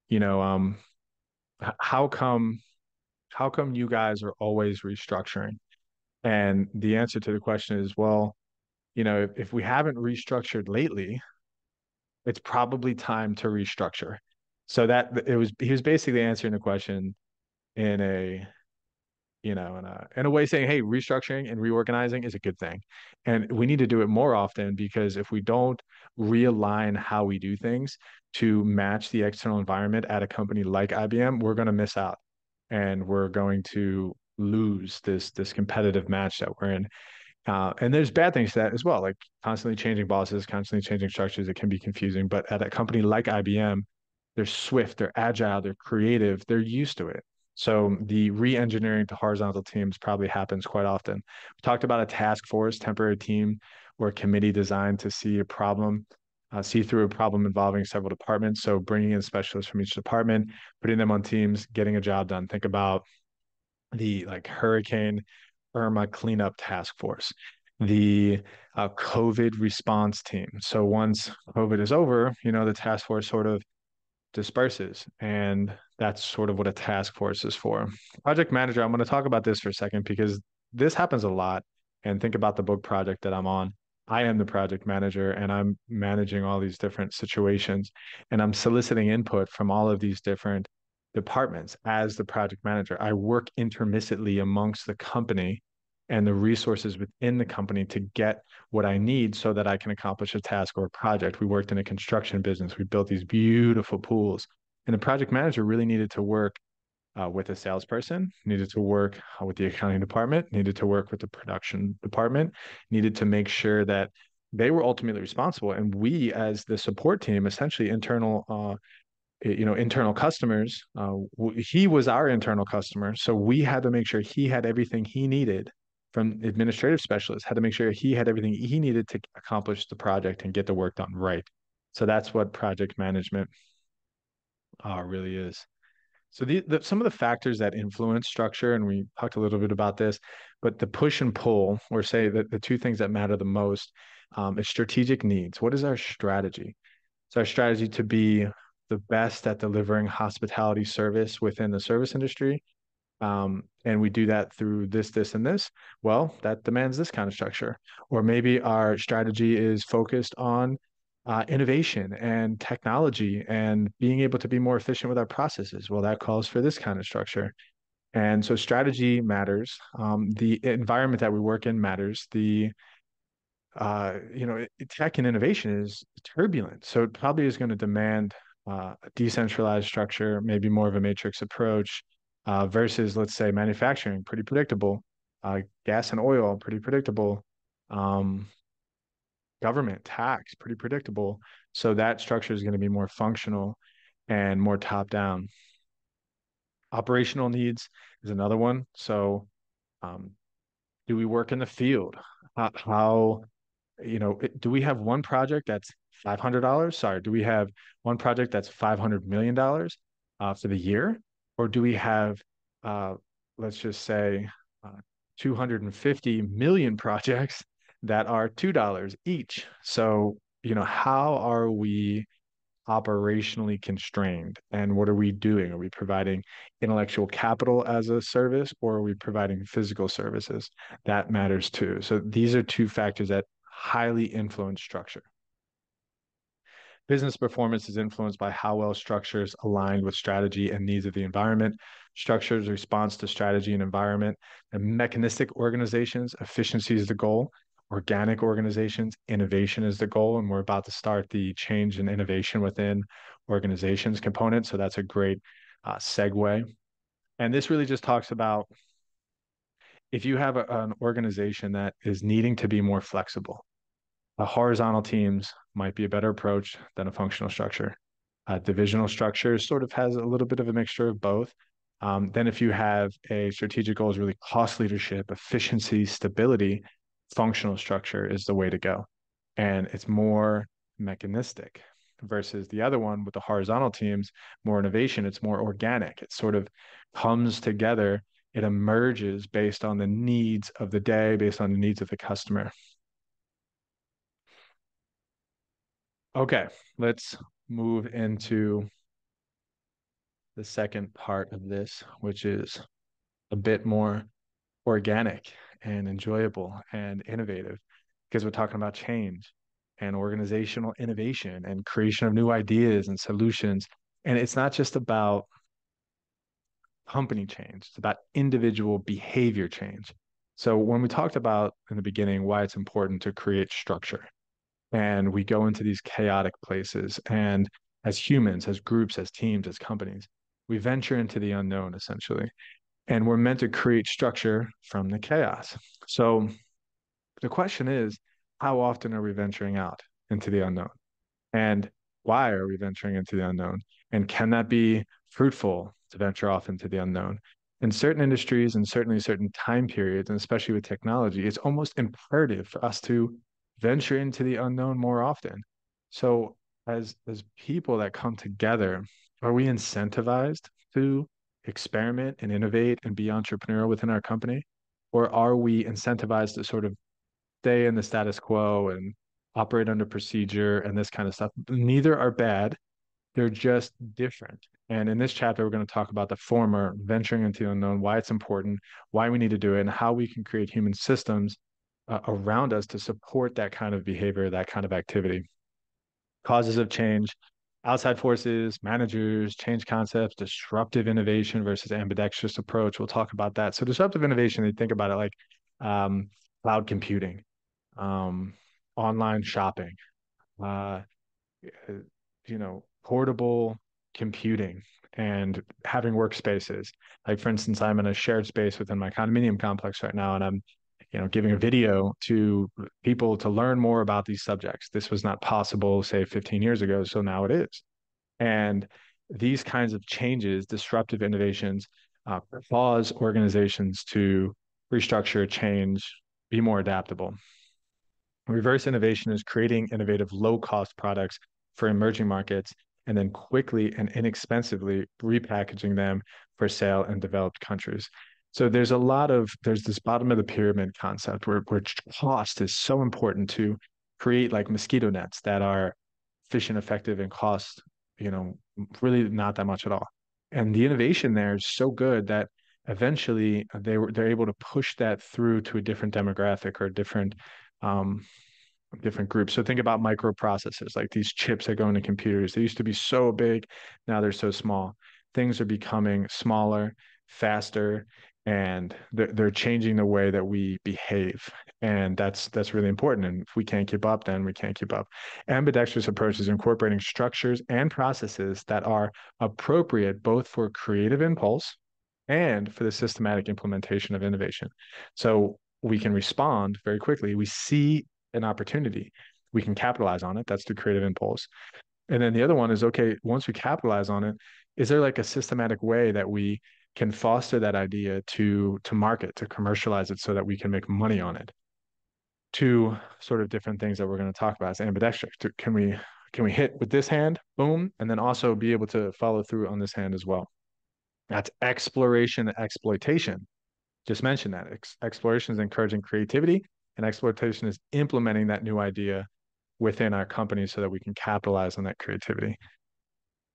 you know, how come you guys are always restructuring? And the answer to the question is, well, if we haven't restructured lately, it's probably time to restructure. So that he was basically answering the question in a, in a way saying, hey, restructuring and reorganizing is a good thing. And we need to do it more often because if we don't realign how we do things to match the external environment at a company like IBM, we're going to miss out and we're going to lose this competitive match that we're in. And there's bad things to that as well, like constantly changing bosses, constantly changing structures. It can be confusing. But at a company like IBM, they're swift, they're agile, they're creative, they're used to it. So the re-engineering to horizontal teams probably happens quite often. We talked about a task force, temporary team, or committee designed to see through a problem involving several departments. So bringing in specialists from each department, putting them on teams, getting a job done. Think about the like Hurricane Irma cleanup task force, the COVID response team. So once COVID is over, the task force sort of disperses. And that's sort of what a task force is for. Project manager, I'm going to talk about this for a second because this happens a lot. And think about the book project that I'm on. I am the project manager and I'm managing all these different situations and I'm soliciting input from all of these different departments as the project manager. I work intermittently amongst the company and the resources within the company to get what I need so that I can accomplish a task or a project. We worked in a construction business. We built these beautiful pools. And the project manager really needed to work with a salesperson, needed to work with the accounting department, needed to work with the production department, needed to make sure that they were ultimately responsible. And we, as the support team, essentially internal customers, he was our internal customer. So we had to make sure he had everything he needed from administrative specialists, had to make sure he had everything he needed to accomplish the project and get the work done right. So that's what project management really is. So some of the factors that influence structure, and we talked a little bit about this, but the push and pull, or say that the two things that matter the most, is strategic needs. What is our strategy? It's our strategy to be the best at delivering hospitality service within the service industry. And we do that through this, and this. Well, that demands this kind of structure. Or maybe our strategy is focused on innovation and technology and being able to be more efficient with our processes. Well, that calls for this kind of structure. And so strategy matters. The environment that we work in matters. Tech and innovation is turbulent. So it probably is going to demand a decentralized structure, maybe more of a matrix approach, versus, let's say, manufacturing, pretty predictable. Gas and oil, pretty predictable. Um, Government tax, pretty predictable. So that structure is going to be more functional and more top down. Operational needs is another one. So um, Do we work in the field? How do we have one project that's $500? Sorry, do we have one project that's $500 million for the year? Or do we have, uh, let's just say, 250 million projects that are $2 each? So, how are we operationally constrained? And what are we doing? Are we providing intellectual capital as a service, or are we providing physical services? That matters too. So these are two factors that highly influence structure. Business performance is influenced by how well structures aligned with strategy and needs of the environment. Structures response to strategy and environment. And mechanistic organizations, efficiency is the goal. Organic organizations, innovation is the goal. And we're about to start the change and innovation within organizations component. So that's a great segue. And this really just talks about if you have an organization that is needing to be more flexible, horizontal teams might be a better approach than a functional structure. Divisional structure sort of has a little bit of a mixture of both. Then, if you have a strategic goal is really cost leadership, efficiency, stability, functional structure is the way to go. And it's more mechanistic versus the other one with the horizontal teams, more innovation, it's more organic. It sort of comes together, it emerges based on the needs of the day, based on the needs of the customer. Okay, let's move into the second part of this, which is a bit more organic and enjoyable and innovative because we're talking about change and organizational innovation and creation of new ideas and solutions. And it's not just about company change, it's about individual behavior change. So, when we talked about in the beginning why it's important to create structure, and we go into these chaotic places. And as humans, as groups, as teams, as companies, we venture into the unknown essentially. And we're meant to create structure from the chaos. So the question is, how often are we venturing out into the unknown? And why are we venturing into the unknown? And can that be fruitful to venture off into the unknown? In certain industries and certainly certain time periods, and especially with technology, it's almost imperative for us to venture into the unknown more often. So as people that come together, are we incentivized to experiment and innovate and be entrepreneurial within our company? Or are we incentivized to sort of stay in the status quo and operate under procedure and this kind of stuff? Neither are bad. They're just different. And in this chapter, we're going to talk about the former, venturing into the unknown, why it's important, why we need to do it, and how we can create human systems around us to support that kind of behavior, that kind of activity. Causes of change, outside forces, managers, change concepts, disruptive innovation versus ambidextrous approach. We'll talk about that. So disruptive innovation, you think about it like um, cloud computing, um, online shopping, uh, portable computing and having workspaces. Like for instance, I'm in a shared space within my condominium complex right now, and I'm, giving a video to people to learn more about these subjects. This was not possible, say, 15 years ago, so now it is. And these kinds of changes, disruptive innovations, cause organizations to restructure, change, be more adaptable. Reverse innovation is creating innovative low-cost products for emerging markets and then quickly and inexpensively repackaging them for sale in developed countries. So there's this bottom of the pyramid concept where cost is so important to create like mosquito nets that are efficient, effective, and cost, you know, really not that much at all. And the innovation there is so good that eventually they're able to push that through to a different demographic or a um, different groups. So think about microprocessors, like these chips that go into computers. They used to be so big, now they're so small. Things are becoming smaller, faster, and they're changing the way that we behave. And that's really important. And if we can't keep up, then we can't keep up. Ambidextrous approach is incorporating structures and processes that are appropriate both for creative impulse and for the systematic implementation of innovation. So we can respond very quickly. We see an opportunity, we can capitalize on it. That's the creative impulse. And then the other one is, okay, once we capitalize on it, is there like a systematic way that we can foster that idea to market, to commercialize it so that we can make money on it. Two sort of different things that we're going to talk about is ambidextrous. Can we hit with this hand, boom, and then also be able to follow through on this hand as well. That's exploration and exploitation. Just mentioned that. Exploration is encouraging creativity, and exploitation is implementing that new idea within our company so that we can capitalize on that creativity.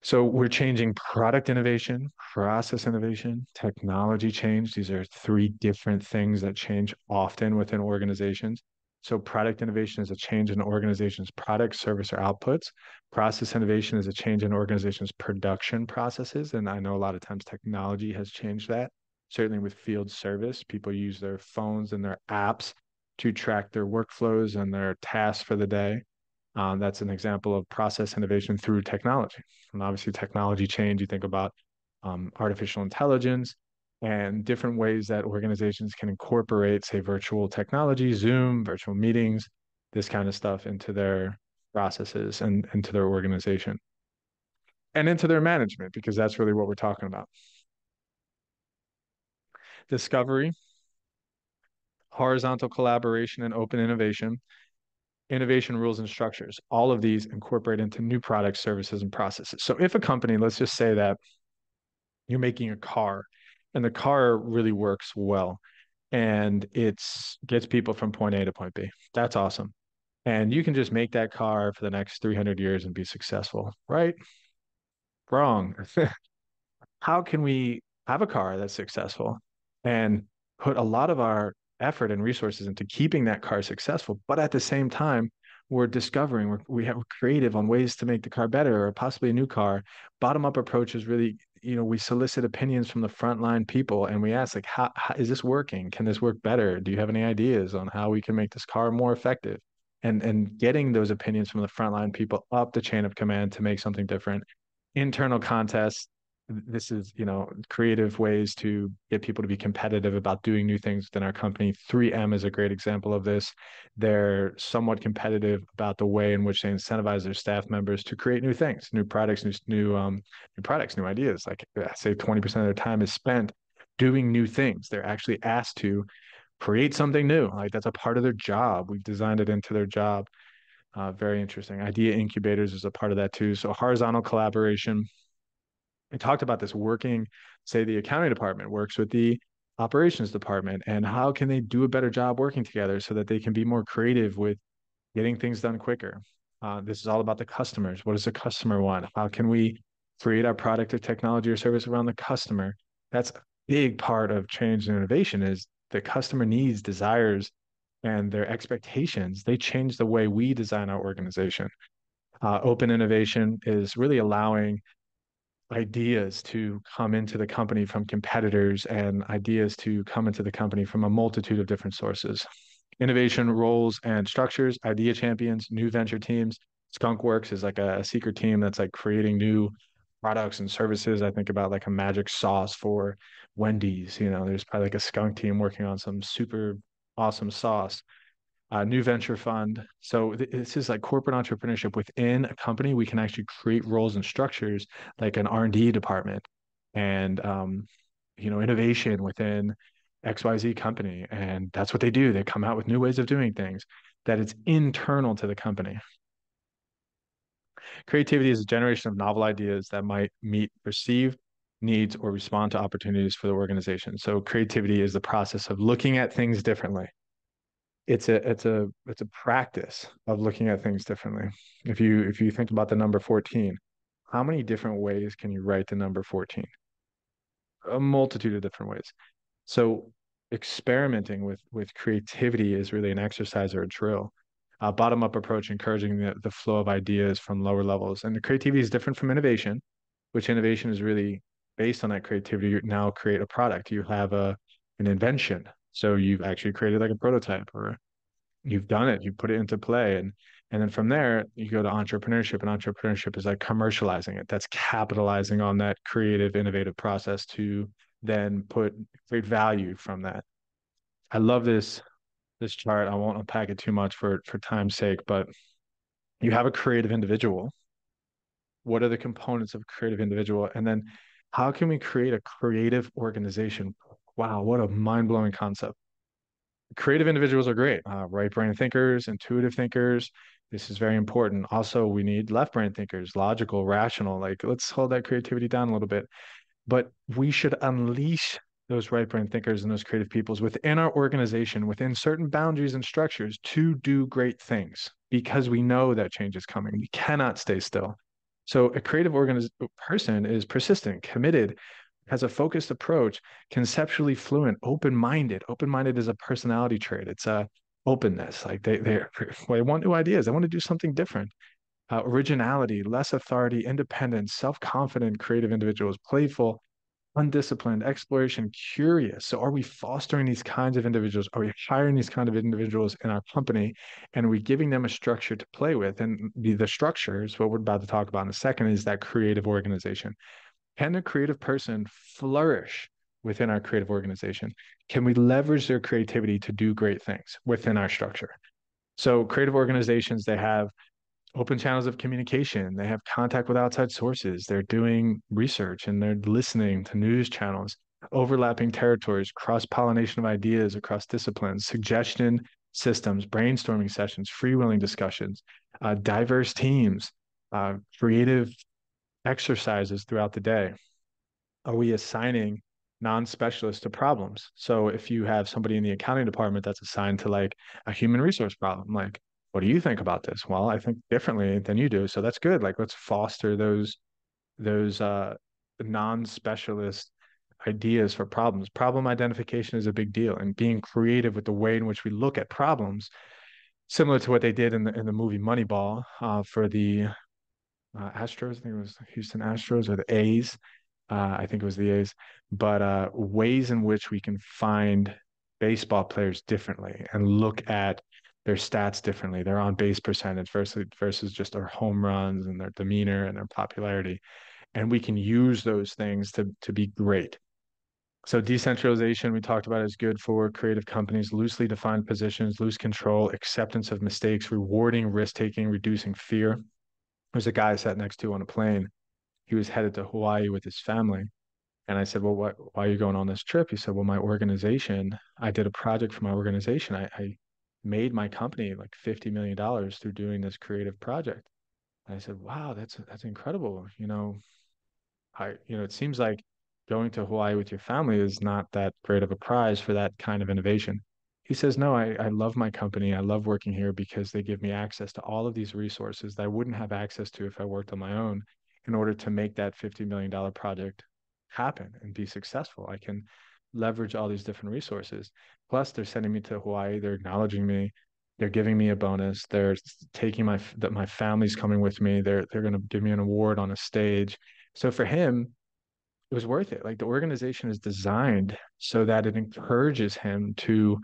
So we're changing product innovation, process innovation, technology change. These are three different things that change often within organizations. So product innovation is a change in an organization's product, service, or outputs. Process innovation is a change in an organization's production processes. And I know a lot of times technology has changed that. Certainly with field service, people use their phones and their apps to track their workflows and their tasks for the day. That's an example of process innovation through technology. And obviously, technology change, you think about artificial intelligence and different ways that organizations can incorporate, say, virtual technology, Zoom, virtual meetings, this kind of stuff into their processes and into their organization and into their management, because that's really what we're talking about. Discovery, horizontal collaboration, and open innovation. Innovation rules and structures. All of these incorporate into new products, services, and processes. So if a company, let's just say that you're making a car and the car really works well and it's gets people from point A to point B. That's awesome. And you can just make that car for the next 300 years and be successful, right? Wrong. How can we have a car that's successful and put a lot of our effort and resources into keeping that car successful, but at the same time, we're discovering we're creative on ways to make the car better or possibly a new car. Bottom up approach is really, we solicit opinions from the frontline people and we ask like, how is this working? Can this work better? Do you have any ideas on how we can make this car more effective? And getting those opinions from the frontline people up the chain of command to make something different. Internal contests, this is, creative ways to get people to be competitive about doing new things within our company. 3M is a great example of this. They're somewhat competitive about the way in which they incentivize their staff members to create new things, new products, new products, new ideas. Like I say, 20% of their time is spent doing new things. They're actually asked to create something new. Like that's a part of their job. We've designed it into their job. Very interesting. Idea incubators is a part of that too. So horizontal collaboration, we talked about this working, say the accounting department works with the operations department, and how can they do a better job working together so that they can be more creative with getting things done quicker. This is all about the customers. What does the customer want? How can we create our product or technology or service around the customer? That's a big part of change and innovation is the customer needs, desires, and their expectations. They change the way we design our organization. Open innovation is really allowing ideas to come into the company from competitors and ideas to come into the company from a multitude of different sources. Innovation roles and structures, idea champions, new venture teams. Skunk Works is like a secret team that's like creating new products and services. I think about like a magic sauce for Wendy's. There's probably like a skunk team working on some super awesome sauce. New venture fund. So this is like corporate entrepreneurship within a company. We can actually create roles and structures like an R&D department and innovation within XYZ company. And that's what they do. They come out with new ways of doing things that it's internal to the company. Creativity is a generation of novel ideas that might meet perceived needs or respond to opportunities for the organization. So creativity is the process of looking at things differently. It's a practice of looking at things differently. If you think about the number 14, how many different ways can you write the number 14? A multitude of different ways. So experimenting with creativity is really an exercise or a drill. Bottom up approach, encouraging the flow of ideas from lower levels. And the creativity is different from innovation, which innovation is really based on that creativity. You now create a product. You have an invention. So you've actually created like a prototype or you've done it, you put it into play. And then from there, you go to entrepreneurship. And entrepreneurship is like commercializing it. That's capitalizing on that creative, innovative process to then create value from that. I love this chart. I won't unpack it too much for time's sake, but you have a creative individual. What are the components of a creative individual? And then How can we create a creative organization? Wow, what a mind-blowing concept. Creative individuals are great. Right brain thinkers, intuitive thinkers. This is very important. Also, we need left brain thinkers, logical, rational. Like, let's hold that creativity down a little bit. But we should unleash those right brain thinkers and those creative peoples within our organization, within certain boundaries and structures to do great things because we know that change is coming. We cannot stay still. So a creative person is persistent, committed, has a focused approach, conceptually fluent, open-minded. Open-minded is a personality trait. It's a openness. Like they want new ideas. They want to do something different. Originality, less authority, independence, self-confident, creative individuals, playful, undisciplined, exploration, curious. So are we fostering these kinds of individuals? Are we hiring these kind of individuals in our company? And are we giving them a structure to play with? And the structures, what we're about to talk about in a second, is that creative organization. Can a creative person flourish within our creative organization? Can we leverage their creativity to do great things within our structure? So creative organizations, they have open channels of communication. They have contact with outside sources. They're doing research and they're listening to news channels, overlapping territories, cross-pollination of ideas across disciplines, suggestion systems, brainstorming sessions, freewheeling discussions, diverse teams, creative exercises throughout the day. Are we assigning non-specialists to problems? So if you have somebody in the accounting department that's assigned to like a human resource problem, like, what do you think about this? Well, I think differently than you do. So that's good. Like, let's foster those non-specialist ideas for problems. Problem identification is a big deal, and being creative with the way in which we look at problems, similar to what they did in the movie Moneyball for the Astros. I think it was Houston Astros or the A's. I think it was the A's. But ways in which we can find baseball players differently and look at their stats differently, their on base percentage versus just their home runs and their demeanor and their popularity. And we can use those things to be great. So decentralization we talked about is good for creative companies, loosely defined positions, loose control, acceptance of mistakes, rewarding risk taking, reducing fear. There's a guy I sat next to on a plane. He was headed to Hawaii with his family. And I said, well, why are you going on this trip? He said, well, my organization, I did a project for my organization. I made my company like $50 million through doing this creative project. And I said, wow, that's incredible. It seems like going to Hawaii with your family is not that great of a prize for that kind of innovation. He says, no, I love my company. I love working here because they give me access to all of these resources that I wouldn't have access to if I worked on my own in order to make that $50 million project happen and be successful. I can leverage all these different resources. Plus, they're sending me to Hawaii. They're acknowledging me. They're giving me a bonus. They're taking my family's coming with me. They're going to give me an award on a stage. So for him, it was worth it. Like the organization is designed so that it encourages him to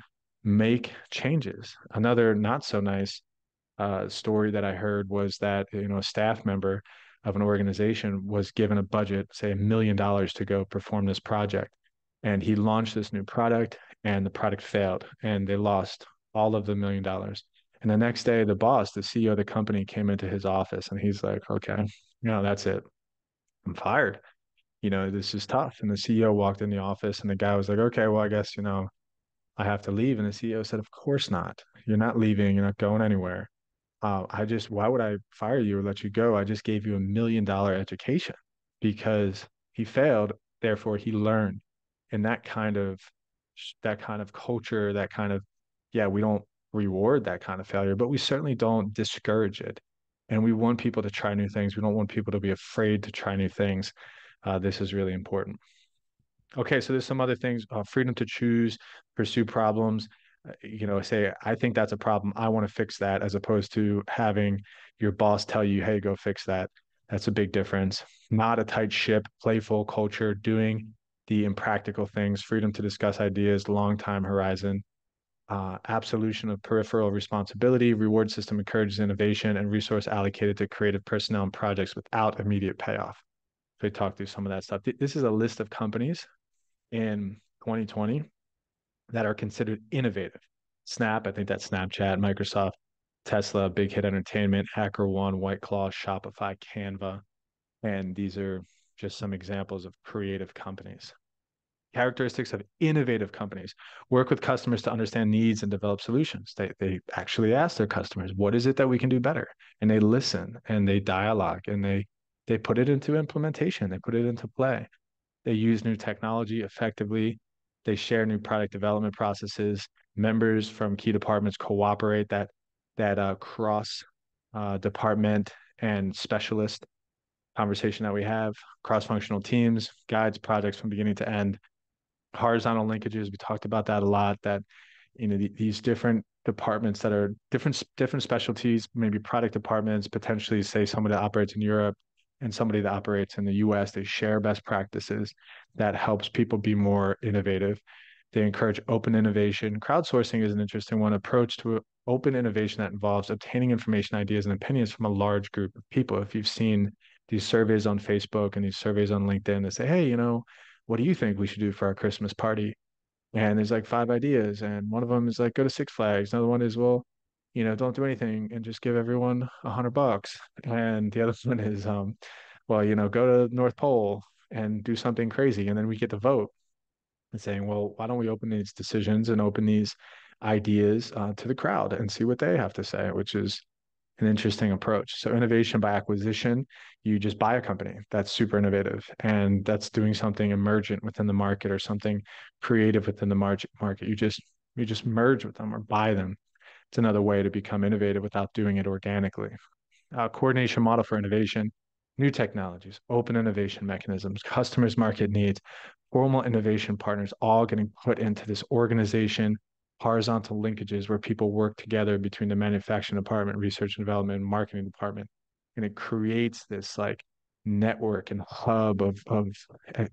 make changes. Another not so nice story that I heard was that a staff member of an organization was given a budget, say $1 million, to go perform this project, and he launched this new product, and the product failed, and they lost all of the $1 million. And the next day, the boss, the CEO of the company, came into his office, and he's like, "Okay, that's it. I'm fired. This is tough." And the CEO walked in the office and the guy was like, "Okay, well, I guess, I have to leave." And the CEO said, "Of course not. You're not leaving. You're not going anywhere. Why would I fire you or let you go? I just gave you $1 million education because he failed. Therefore, he learned." And that kind of culture, yeah, we don't reward that kind of failure, but we certainly don't discourage it. And we want people to try new things. We don't want people to be afraid to try new things. This is really important. Okay, so there's some other things, freedom to choose, pursue problems. Say, I think that's a problem. I want to fix that, as opposed to having your boss tell you, hey, go fix that. That's a big difference. Not a tight ship, playful culture, doing the impractical things, freedom to discuss ideas, long time horizon, absolution of peripheral responsibility, reward system encourages innovation, and resource allocated to creative personnel and projects without immediate payoff. So we talked through some of that stuff. This is a list of companies in 2020 that are considered innovative. Snap, I think that's Snapchat, Microsoft, Tesla, Big Hit Entertainment, HackerOne, White Claw, Shopify, Canva. And these are just some examples of creative companies. Characteristics of innovative companies: work with customers to understand needs and develop solutions. They actually ask their customers, what is it that we can do better? And they listen and they dialogue and they put it into implementation, they put it into play. They use new technology effectively. They share new product development processes. Members from key departments cooperate. That cross department and specialist conversation that we have, cross-functional teams, guides projects from beginning to end. Horizontal linkages, we talked about that a lot, that these different departments that are different specialties, maybe product departments, potentially say somebody that operates in Europe and somebody that operates in the US, they share best practices that helps people be more innovative. They encourage open innovation. Crowdsourcing is an interesting one, approach to open innovation that involves obtaining information, ideas, and opinions from a large group of people. If you've seen these surveys on Facebook and these surveys on LinkedIn that say, hey, what do you think we should do for our Christmas party? And there's like five ideas. And one of them is like, go to Six Flags. Another one is, well, don't do anything and just give everyone $100. And the other one is, well, go to North Pole and do something crazy. And then we get to vote and saying, well, why don't we open these decisions and open these ideas to the crowd and see what they have to say, which is an interesting approach. So innovation by acquisition, you just buy a company that's super innovative and that's doing something emergent within the market or something creative within the market. You just merge with them or buy them. It's another way to become innovative without doing it organically. Coordination model for innovation, new technologies, open innovation mechanisms, customers' market needs, formal innovation partners, all getting put into this organization, horizontal linkages where people work together between the manufacturing department, research and development, and marketing department. And it creates this like network and hub of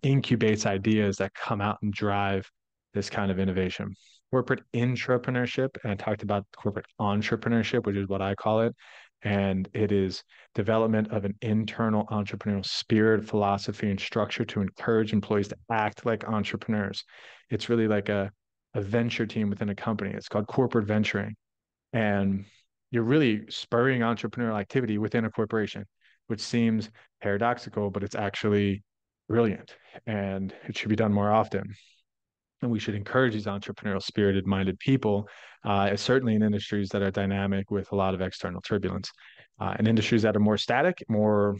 incubates ideas that come out and drive this kind of innovation. Corporate intrapreneurship, and I talked about corporate entrepreneurship, which is what I call it. And it is development of an internal entrepreneurial spirit, philosophy, and structure to encourage employees to act like entrepreneurs. It's really like a venture team within a company. It's called corporate venturing. And you're really spurring entrepreneurial activity within a corporation, which seems paradoxical, but it's actually brilliant and it should be done more often. And we should encourage these entrepreneurial spirited minded people, certainly in industries that are dynamic with a lot of external turbulence. In industries that are more static, more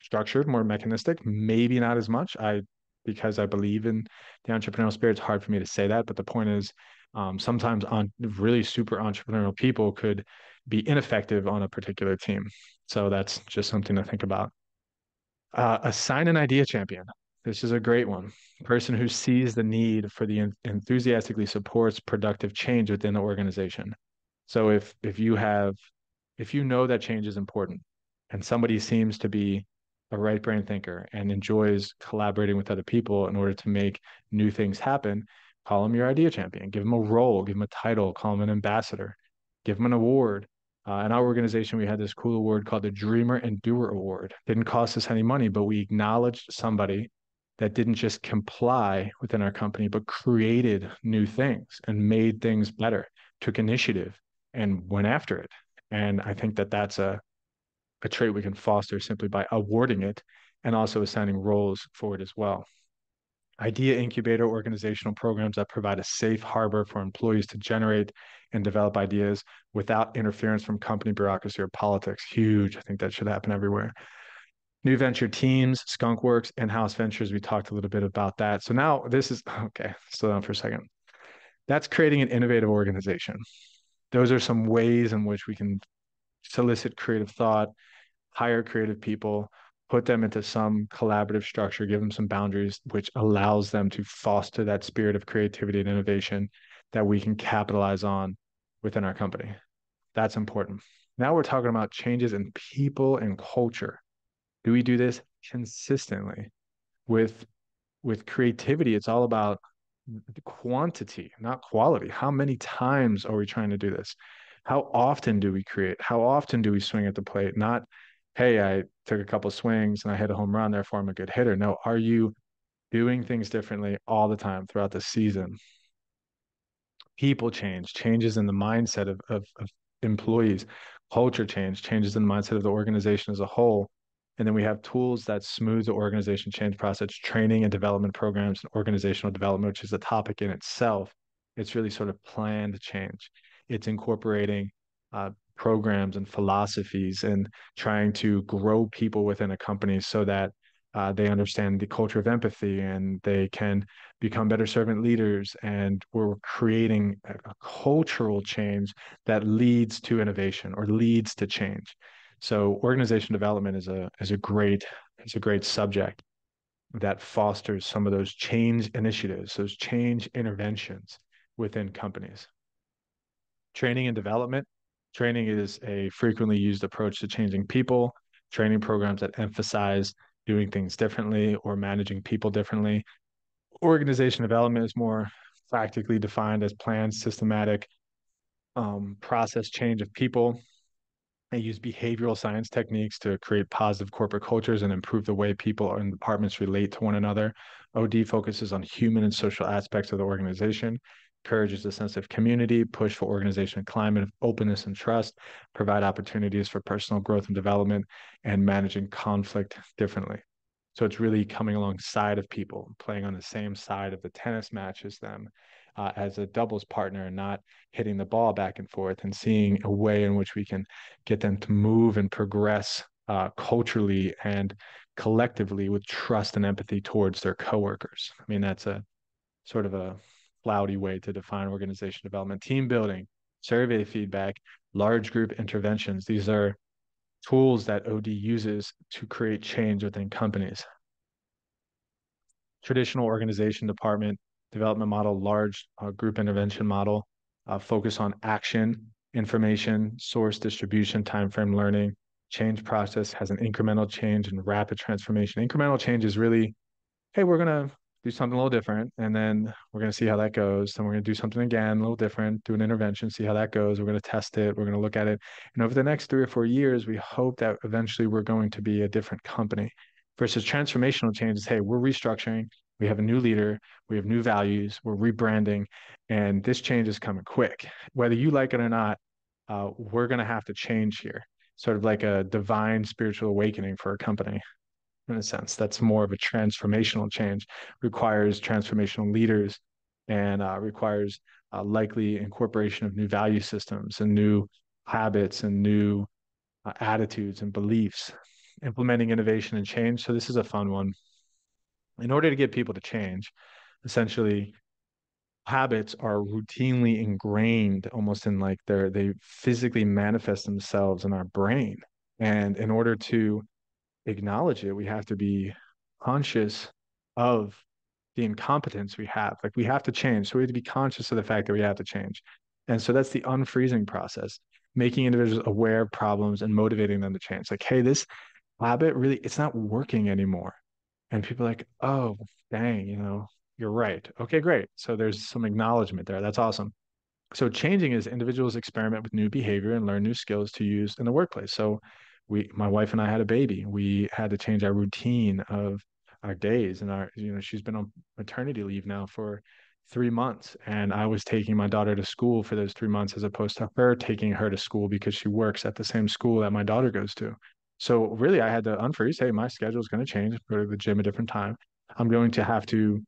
structured, more mechanistic, maybe not as much. Because I believe in the entrepreneurial spirit, it's hard for me to say that. But the point is, sometimes on really super entrepreneurial people could be ineffective on a particular team. So that's just something to think about. Assign an idea champion. This is a great one. Person who sees the need for the enthusiastically supports productive change within the organization. So if you know that change is important and somebody seems to be a right brain thinker and enjoys collaborating with other people in order to make new things happen, call them your idea champion. Give them a role, give them a title, call them an ambassador, give them an award. In our organization, we had this cool award called the Dreamer and Doer Award. Didn't cost us any money, but we acknowledged somebody that didn't just comply within our company, but created new things and made things better, took initiative and went after it. And I think that that's a trait we can foster simply by awarding it and also assigning roles for it as well. Idea incubator organizational programs that provide a safe harbor for employees to generate and develop ideas without interference from company bureaucracy or politics. Huge. I think that should happen everywhere. New venture teams, skunkworks, in-house ventures. We talked a little bit about that. So now this is okay. Slow down for a second. That's creating an innovative organization. Those are some ways in which we can solicit creative thought, hire creative people, put them into some collaborative structure, give them some boundaries, which allows them to foster that spirit of creativity and innovation that we can capitalize on within our company. That's important. Now we're talking about changes in people and culture. Do we do this consistently? With creativity, it's all about quantity, not quality. How many times are we trying to do this? How often do we create? How often do we swing at the plate? Not, hey, I took a couple swings and I hit a home run, therefore I'm a good hitter. No, are you doing things differently all the time throughout the season? People change, changes in the mindset of employees, culture change, changes in the mindset of the organization as a whole. And then we have tools that smooth the organization change process, training and development programs, and organizational development, which is a topic in itself. It's really sort of planned change. It's incorporating programs and philosophies and trying to grow people within a company so that they understand the culture of empathy and they can become better servant leaders. And we're creating a cultural change that leads to innovation or leads to change. So organization development is a great subject that fosters some of those change initiatives, those change interventions within companies. Training and development. Training is a frequently used approach to changing people. Training programs that emphasize doing things differently or managing people differently. Organization development is more practically defined as planned, systematic process change of people. They use behavioral science techniques to create positive corporate cultures and improve the way people and departments relate to one another. OD focuses on human and social aspects of the organization, encourages a sense of community, push for organization climate of openness and trust, provide opportunities for personal growth and development, and managing conflict differently. So it's really coming alongside of people, playing on the same side of the tennis match as them, as a doubles partner, and not hitting the ball back and forth, and seeing a way in which we can get them to move and progress culturally and collectively with trust and empathy towards their coworkers. I mean, that's a sort of a cloudy way to define organization development. Team building, survey feedback, large group interventions. These are tools that OD uses to create change within companies. Traditional organization department development model, large group intervention model, focus on action, information, source distribution, time frame learning, change process has an incremental change and rapid transformation. Incremental change is really, hey, we're going to do something a little different, and then we're going to see how that goes. Then we're going to do something again, a little different, do an intervention, see how that goes. We're going to test it. We're going to look at it. And over the next 3 or 4 years, we hope that eventually we're going to be a different company. Versus transformational changes, hey, we're restructuring. We have a new leader. We have new values. We're rebranding. And this change is coming quick. Whether you like it or not, we're going to have to change here. Sort of like a divine spiritual awakening for a company in a sense. That's more of a transformational change, requires transformational leaders and requires likely incorporation of new value systems and new habits and new attitudes and beliefs, implementing innovation and change. So this is a fun one. In order to get people to change, essentially habits are routinely ingrained almost in like they physically manifest themselves in our brain. And in order to acknowledge it, we have to be conscious of the incompetence we have. Like we have to change. So we have to be conscious of the fact that we have to change. And so that's the unfreezing process, making individuals aware of problems and motivating them to change. Like, hey, this habit really, it's not working anymore. And people are like, oh, dang, you're right. Okay, great. So there's some acknowledgement there. That's awesome. So changing is individuals experiment with new behavior and learn new skills to use in the workplace. So my wife and I had a baby. We had to change our routine of our days and she's been on maternity leave now for 3 months. And I was taking my daughter to school for those 3 months as opposed to her taking her to school because she works at the same school that my daughter goes to. So really I had to unfreeze, hey, my schedule is going to change, go to the gym a different time. I'm going to have to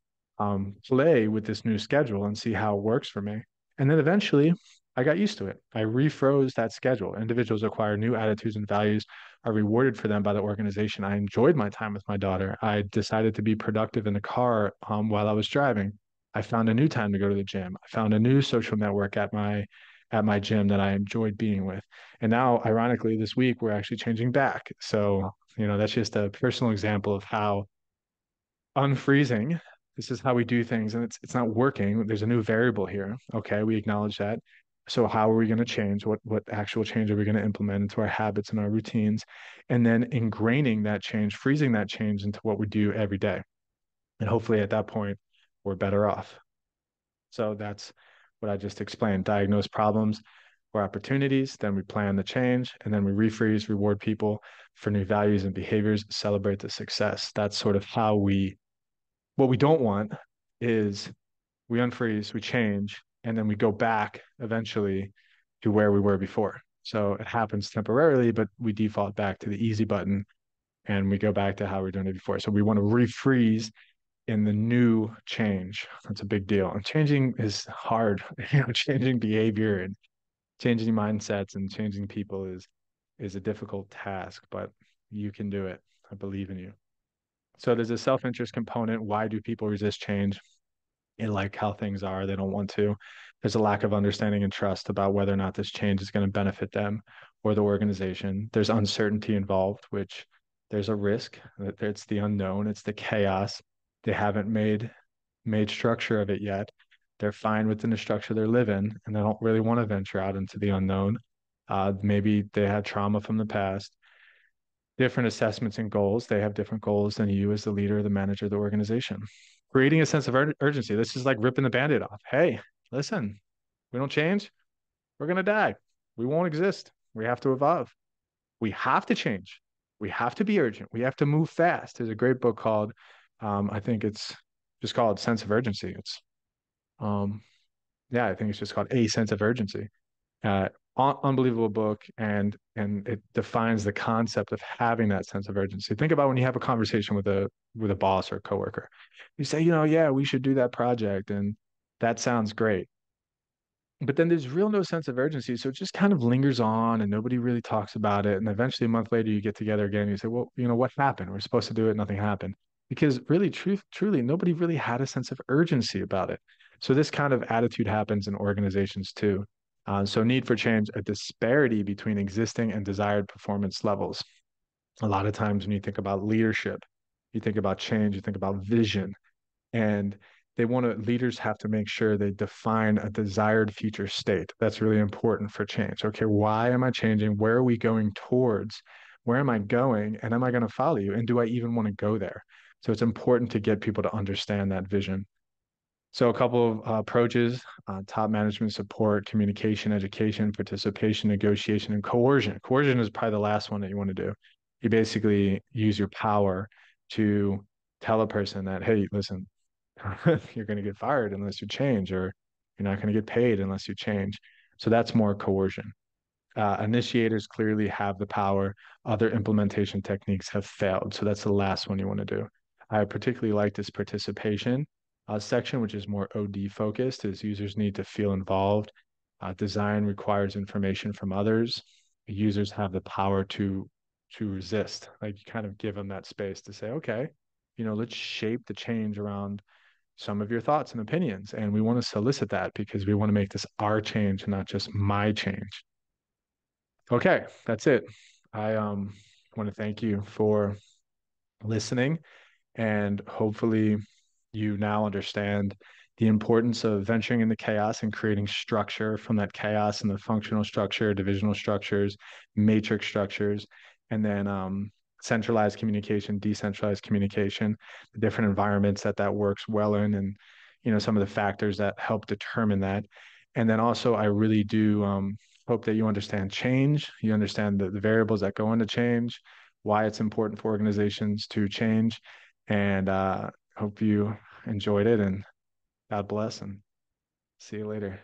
play with this new schedule and see how it works for me. And then eventually I got used to it. I refroze that schedule. Individuals acquire new attitudes and values, are rewarded for them by the organization. I enjoyed my time with my daughter. I decided to be productive in the car while I was driving. I found a new time to go to the gym. I found a new social network at my gym that I enjoyed being with. And now, ironically, this week we're actually changing back. So, that's just a personal example of how unfreezing. This is how we do things, and it's not working. There's a new variable here. Okay, we acknowledge that. So how are we going to change? What actual change are we going to implement into our habits and our routines? And then ingraining that change, freezing that change into what we do every day. And hopefully at that point, we're better off. So that's what I just explained. Diagnose problems or opportunities, then we plan the change, and then we refreeze, reward people for new values and behaviors, celebrate the success. That's sort of how what we don't want is we unfreeze, we change, and then we go back eventually to where we were before. So it happens temporarily, but we default back to the easy button and we go back to how we are doing it before. So we want to refreeze in the new change. That's a big deal. And changing is hard. Changing behavior and changing mindsets and changing people is a difficult task, but you can do it. I believe in you. So there's a self-interest component. Why do people resist change? They like how things are. They don't want to. There's a lack of understanding and trust about whether or not this change is going to benefit them or the organization. There's uncertainty involved, which there's a risk. It's the unknown. It's the chaos. They haven't made structure of it yet. They're fine within the structure they're living, and they don't really want to venture out into the unknown. Maybe they had trauma from the past. Different assessments and goals. They have different goals than you as the leader or the manager of the organization. Creating a sense of urgency. This is like ripping the band-aid off. Hey, listen, we don't change, we're going to die. We won't exist. We have to evolve. We have to change. We have to be urgent. We have to move fast. There's a great book called, I think it's just called Sense of Urgency. Um, yeah, I think it's just called A Sense of Urgency. Uh, Unbelievable book, and it defines the concept of having that sense of urgency. Think about when you have a conversation with a boss or a coworker. You say, yeah, we should do that project, and that sounds great. But then there's real no sense of urgency, so it just kind of lingers on, and nobody really talks about it. And eventually, a month later, you get together again. And you say, well, what happened? We're supposed to do it, nothing happened, because really, truly, nobody really had a sense of urgency about it. So this kind of attitude happens in organizations too. So need for change, a disparity between existing and desired performance levels. A lot of times when you think about leadership, you think about change, you think about vision, and leaders have to make sure they define a desired future state. That's really important for change. Okay, why am I changing? Where are we going towards? Where am I going? And am I going to follow you? And do I even want to go there? So it's important to get people to understand that vision. So a couple of approaches: top management support, communication, education, participation, negotiation, and coercion. Coercion is probably the last one that you want to do. You basically use your power to tell a person that, hey, listen, you're going to get fired unless you change, or you're not going to get paid unless you change. So that's more coercion. Initiators clearly have the power. Other implementation techniques have failed. So that's the last one you want to do. I particularly like this participation section, which is more OD focused, is users need to feel involved. Design requires information from others. Users have the power to resist. Like you kind of give them that space to say, okay, let's shape the change around some of your thoughts and opinions. And we want to solicit that because we want to make this our change, not just my change. Okay, that's it. I want to thank you for listening, and hopefully you now understand the importance of venturing into chaos and creating structure from that chaos, and the functional structure, divisional structures, matrix structures, and then centralized communication, decentralized communication, the different environments that works well in, and some of the factors that help determine that. And then also, I really do hope that you understand change. You understand the variables that go into change, why it's important for organizations to change, and hope you enjoyed it, and God bless, and see you later.